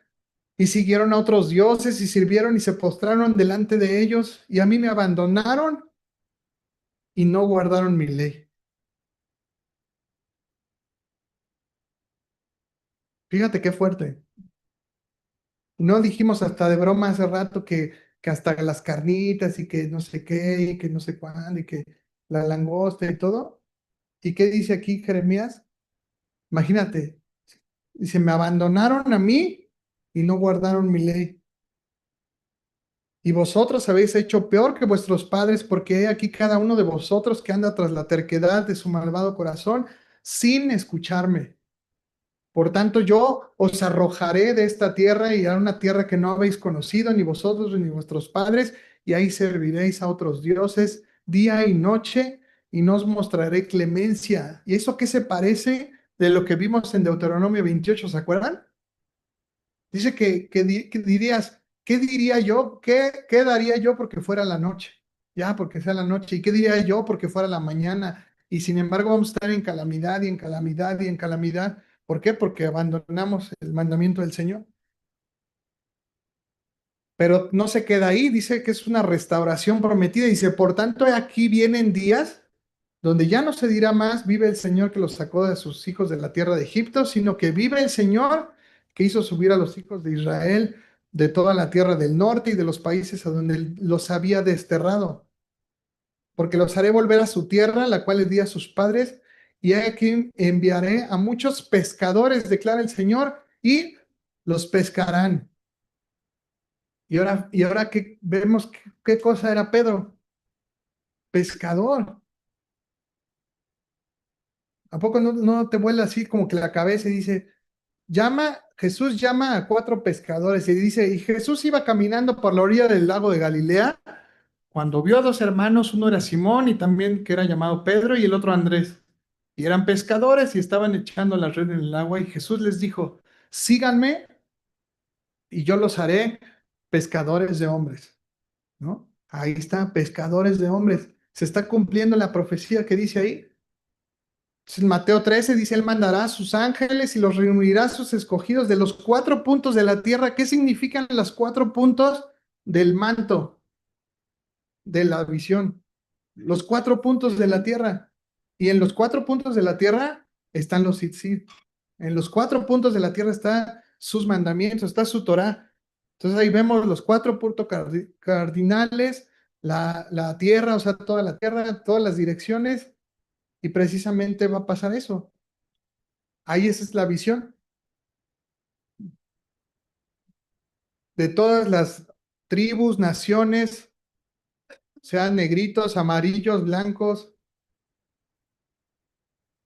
S1: y siguieron a otros dioses y sirvieron y se postraron delante de ellos, y a mí me abandonaron y no guardaron mi ley. Fíjate qué fuerte. No dijimos hasta de broma hace rato que hasta las carnitas y que no sé qué y que no sé cuándo y que la langosta y todo. ¿Y qué dice aquí Jeremías? Imagínate, dice, me abandonaron a mí y no guardaron mi ley. Y vosotros habéis hecho peor que vuestros padres, porque he aquí cada uno de vosotros que anda tras la terquedad de su malvado corazón, sin escucharme. Por tanto, yo os arrojaré de esta tierra y a una tierra que no habéis conocido, ni vosotros ni vuestros padres, y ahí serviréis a otros dioses día y noche, y no os mostraré clemencia. ¿Y eso qué se parece de lo que vimos en Deuteronomio 28? ¿Se acuerdan? Dice que dirías, ¿qué diría yo? ¿Qué daría yo porque fuera la noche? Ya, porque sea la noche. ¿Y qué diría yo porque fuera la mañana? Y sin embargo vamos a estar en calamidad y en calamidad y en calamidad. ¿Por qué? Porque abandonamos el mandamiento del Señor. Pero no se queda ahí, dice que es una restauración prometida. Dice, por tanto, aquí vienen días donde ya no se dirá más, vive el Señor que los sacó de sus hijos de la tierra de Egipto, sino que vive el Señor que hizo subir a los hijos de Israel de toda la tierra del norte y de los países a donde los había desterrado. Porque los haré volver a su tierra, la cual les di a sus padres, y aquí enviaré a muchos pescadores, declara el Señor, y los pescarán. Y ahora que vemos qué cosa era Pedro, pescador. ¿A poco no te vuela así como que la cabeza y dice, Jesús llama a 4 pescadores y dice, y Jesús iba caminando por la orilla del lago de Galilea cuando vio a 2 hermanos, uno era Simón y también que era llamado Pedro y el otro Andrés. Y eran pescadores y estaban echando la red en el agua y Jesús les dijo, síganme y yo los haré pescadores de hombres, ¿no? Ahí está, pescadores de hombres. Se está cumpliendo la profecía que dice ahí. En Mateo 13 dice, Él mandará a sus ángeles y los reunirá a sus escogidos de los 4 puntos de la tierra. ¿Qué significan los 4 puntos del manto de la visión? Los 4 puntos de la tierra. Y en los 4 puntos de la tierra están los tzitzit. En los 4 puntos de la tierra están sus mandamientos, está su Torah. Entonces ahí vemos los 4 puntos cardinales, la tierra, o sea, toda la tierra, todas las direcciones, y precisamente va a pasar eso. Ahí esa es la visión de todas las tribus, naciones, sean negritos, amarillos, blancos,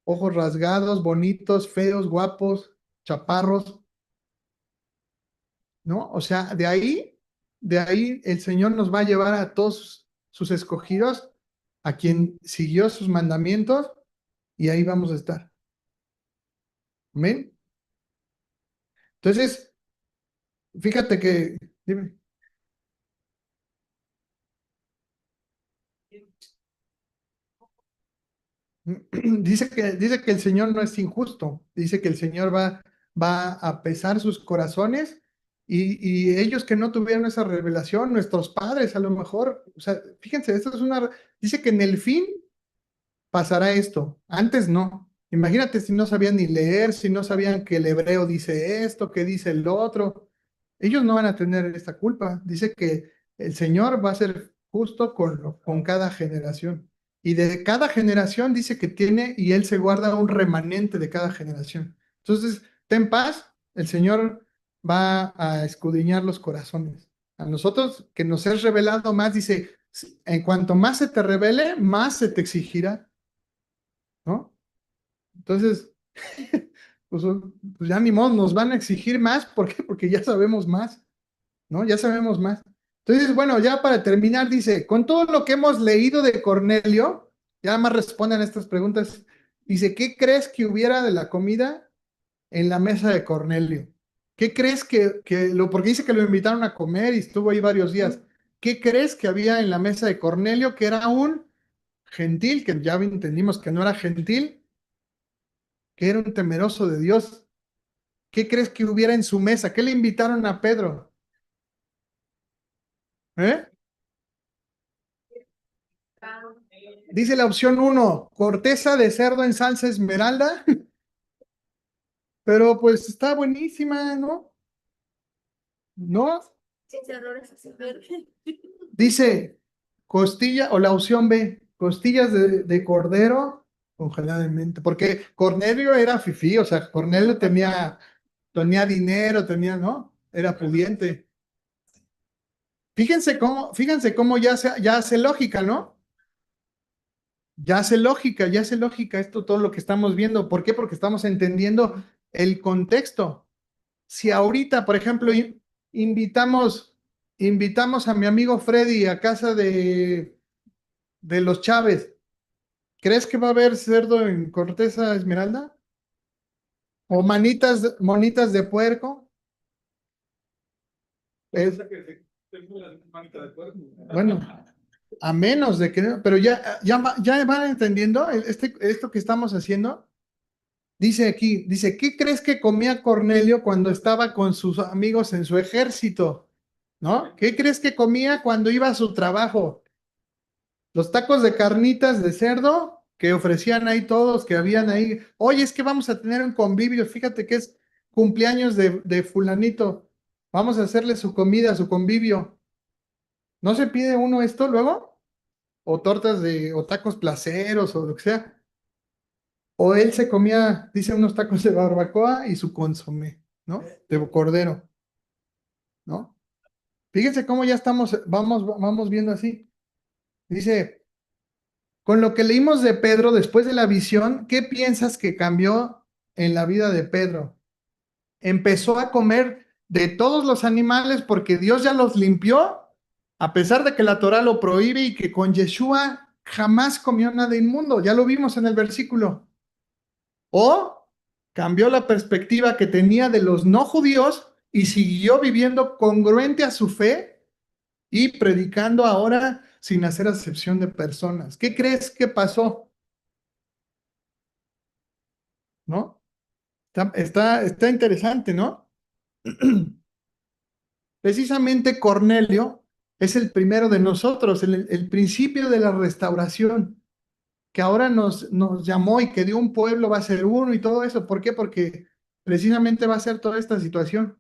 S1: ojos rasgados, bonitos, feos, guapos, chaparros, ¿no? O sea, de ahí el Señor nos va a llevar a todos sus escogidos, a quien siguió sus mandamientos, y ahí vamos a estar. ¿Amén? Entonces, fíjate que, dime. Dice que el Señor no es injusto, dice que el Señor va a pesar sus corazones y ellos que no tuvieron esa revelación, nuestros padres a lo mejor, o sea, fíjense, dice que en el fin pasará esto, antes no. Imagínate si no sabían ni leer, si no sabían que el hebreo dice esto, que dice el otro. Ellos no van a tener esta culpa. Dice que el Señor va a ser justo con cada generación. Y de cada generación dice que tiene y Él se guarda un remanente de cada generación. Entonces, ten paz, el Señor va a escudriñar los corazones. A nosotros que nos es revelado más, dice, en cuanto más se te revele, más se te exigirá. ¿No? Entonces, pues ya ni modo, nos van a exigir más. ¿Por qué? Porque ya sabemos más, ¿no? Ya sabemos más. Entonces, bueno, ya para terminar, dice, con todo lo que hemos leído de Cornelio, ya más responden a estas preguntas. Dice, ¿qué crees que hubiera de la comida en la mesa de Cornelio? ¿Qué crees porque dice que lo invitaron a comer y estuvo ahí varios días? ¿Qué crees que había en la mesa de Cornelio que era un gentil, que ya entendimos que no era gentil, que era un temeroso de Dios. ¿Qué crees que hubiera en su mesa? ¿Qué le invitaron a Pedro? ¿Eh? Dice la opción 1, corteza de cerdo en salsa esmeralda, pero pues está buenísima, ¿no? ¿No? Dice costilla, o la opción B, costillas de cordero congeladamente, porque Cornelio era fifí, o sea, Cornelio tenía dinero, ¿no? Era pudiente. Fíjense cómo ya hace lógica, ¿no? Ya hace lógica esto, todo lo que estamos viendo. ¿Por qué? Porque estamos entendiendo el contexto. Si ahorita, por ejemplo, invitamos, invitamos a mi amigo Freddy a casa de los Chávez, ¿crees que va a haber cerdo en corteza esmeralda? ¿O monitas de puerco? Es- bueno, a menos de que, pero ya van entendiendo esto que estamos haciendo. Dice aquí, dice, ¿qué crees que comía Cornelio cuando estaba con sus amigos en su ejército? ¿No? ¿Qué crees que comía cuando iba a su trabajo? Los tacos de carnitas de cerdo que ofrecían ahí todos, que habían ahí. Oye, es que vamos a tener un convivio, fíjate que es cumpleaños de fulanito. Vamos a hacerle su comida, su convivio. ¿No se pide uno esto luego? O o tacos placeros, o lo que sea. O él se comía, dice, unos tacos de barbacoa y su consomé, ¿no? De cordero, ¿no? Fíjense cómo ya vamos viendo así. Dice, con lo que leímos de Pedro después de la visión, ¿qué piensas que cambió en la vida de Pedro? Empezó a comer de todos los animales porque Dios ya los limpió, a pesar de que la Torah lo prohíbe y que con Yeshua jamás comió nada inmundo. Ya lo vimos en el versículo. O cambió la perspectiva que tenía de los no judíos y siguió viviendo congruente a su fe y predicando ahora sin hacer acepción de personas. ¿Qué crees que pasó? ¿No? Está interesante, ¿no? Precisamente Cornelio es el primero de nosotros, el principio de la restauración, que ahora nos llamó y que de un pueblo va a ser uno y todo eso. ¿Por qué? Porque precisamente va a ser toda esta situación.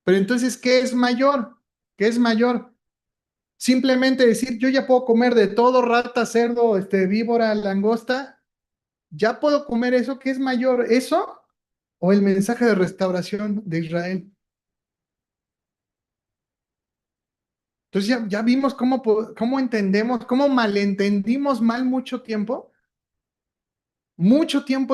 S1: Pero entonces, ¿qué es mayor? ¿Qué es mayor? Simplemente decir, yo ya puedo comer de todo, rata, cerdo, víbora, langosta, ya puedo comer eso. ¿Qué es mayor? ¿Eso o el mensaje de restauración de Israel? Entonces ya vimos cómo entendemos, cómo malentendimos mal mucho tiempo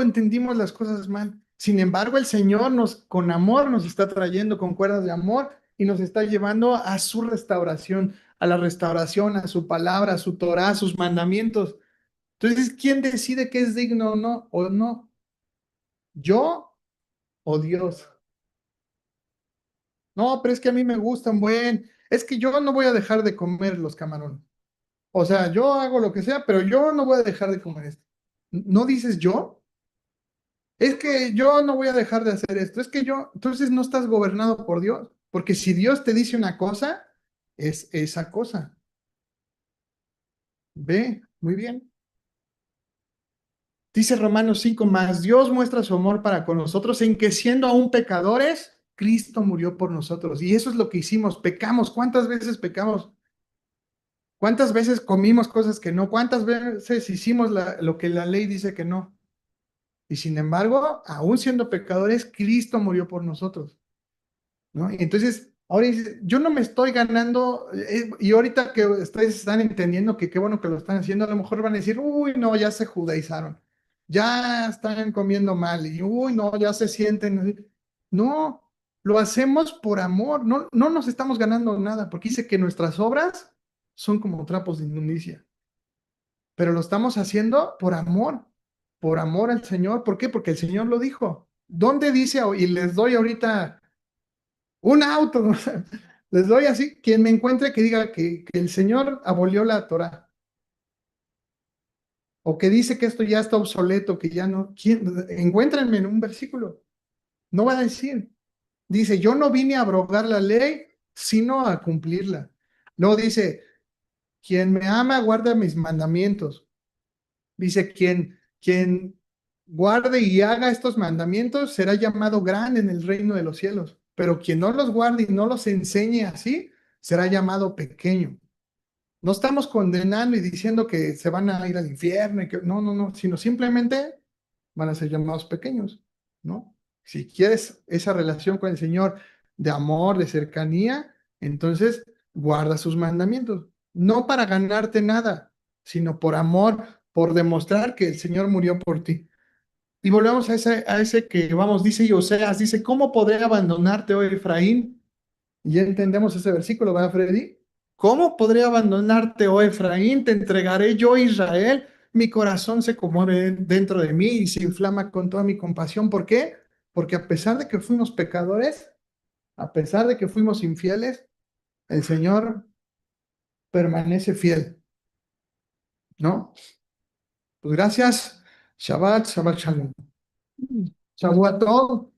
S1: entendimos las cosas mal. Sin embargo, el Señor con amor nos está trayendo con cuerdas de amor y nos está llevando a su restauración, a la restauración, a su palabra, a su Torah, a sus mandamientos. Entonces, ¿quién decide qué es digno o no? ¿Yo o Dios? No, pero es que a mí me gustan, es que yo no voy a dejar de comer los camarones. O sea, yo hago lo que sea, pero yo no voy a dejar de comer esto. ¿No dices yo? Es que yo no voy a dejar de hacer esto. Es que entonces no estás gobernado por Dios. Porque si Dios te dice una cosa, es esa cosa. Ve, muy bien. Dice Romanos 5 más, Dios muestra su amor para con nosotros en que siendo aún pecadores, Cristo murió por nosotros. Y eso es lo que hicimos, pecamos. ¿Cuántas veces pecamos? ¿Cuántas veces comimos cosas que no? ¿Cuántas veces hicimos lo que la ley dice que no? Y sin embargo, aún siendo pecadores, Cristo murió por nosotros, ¿no? Y entonces, ahora dice, yo no me estoy ganando, y ahorita que ustedes están entendiendo que qué bueno que lo están haciendo, a lo mejor van a decir, uy, no, ya se judaizaron, ya están comiendo mal, y uy, no, ya se sienten así. No, lo hacemos por amor, no nos estamos ganando nada, porque dice que nuestras obras son como trapos de inmundicia, pero lo estamos haciendo por amor al Señor. ¿Por qué? Porque el Señor lo dijo. ¿Dónde dice? Y les doy ahorita un auto, ¿no? Les doy así, quien me encuentre que diga que el Señor abolió la Torah. o que dice que esto ya está obsoleto, que ya no, encuéntrenme en un versículo. No va a decir. Dice, yo no vine a abrogar la ley, sino a cumplirla. Luego dice, quien me ama guarda mis mandamientos. Dice, quien guarde y haga estos mandamientos será llamado grande en el reino de los cielos. Pero quien no los guarde y no los enseñe así, será llamado pequeño. No estamos condenando y diciendo que se van a ir al infierno, no, no, no, sino simplemente van a ser llamados pequeños, ¿no? Si quieres esa relación con el Señor de amor, de cercanía, entonces guarda sus mandamientos, no para ganarte nada, sino por amor, por demostrar que el Señor murió por ti. Y volvemos a ese que, vamos, dice Oseas, dice, ¿cómo podré abandonarte, oh Efraín? Y ya entendemos ese versículo, ¿verdad, Freddy? ¿Cómo podré abandonarte, oh Efraín? Te entregaré yo, Israel. Mi corazón se conmueve dentro de mí y se inflama con toda mi compasión. ¿Por qué? Porque a pesar de que fuimos pecadores, a pesar de que fuimos infieles, el Señor permanece fiel, ¿no? Pues gracias. Shabbat, Shabbat Shalom. Shavuot Tov.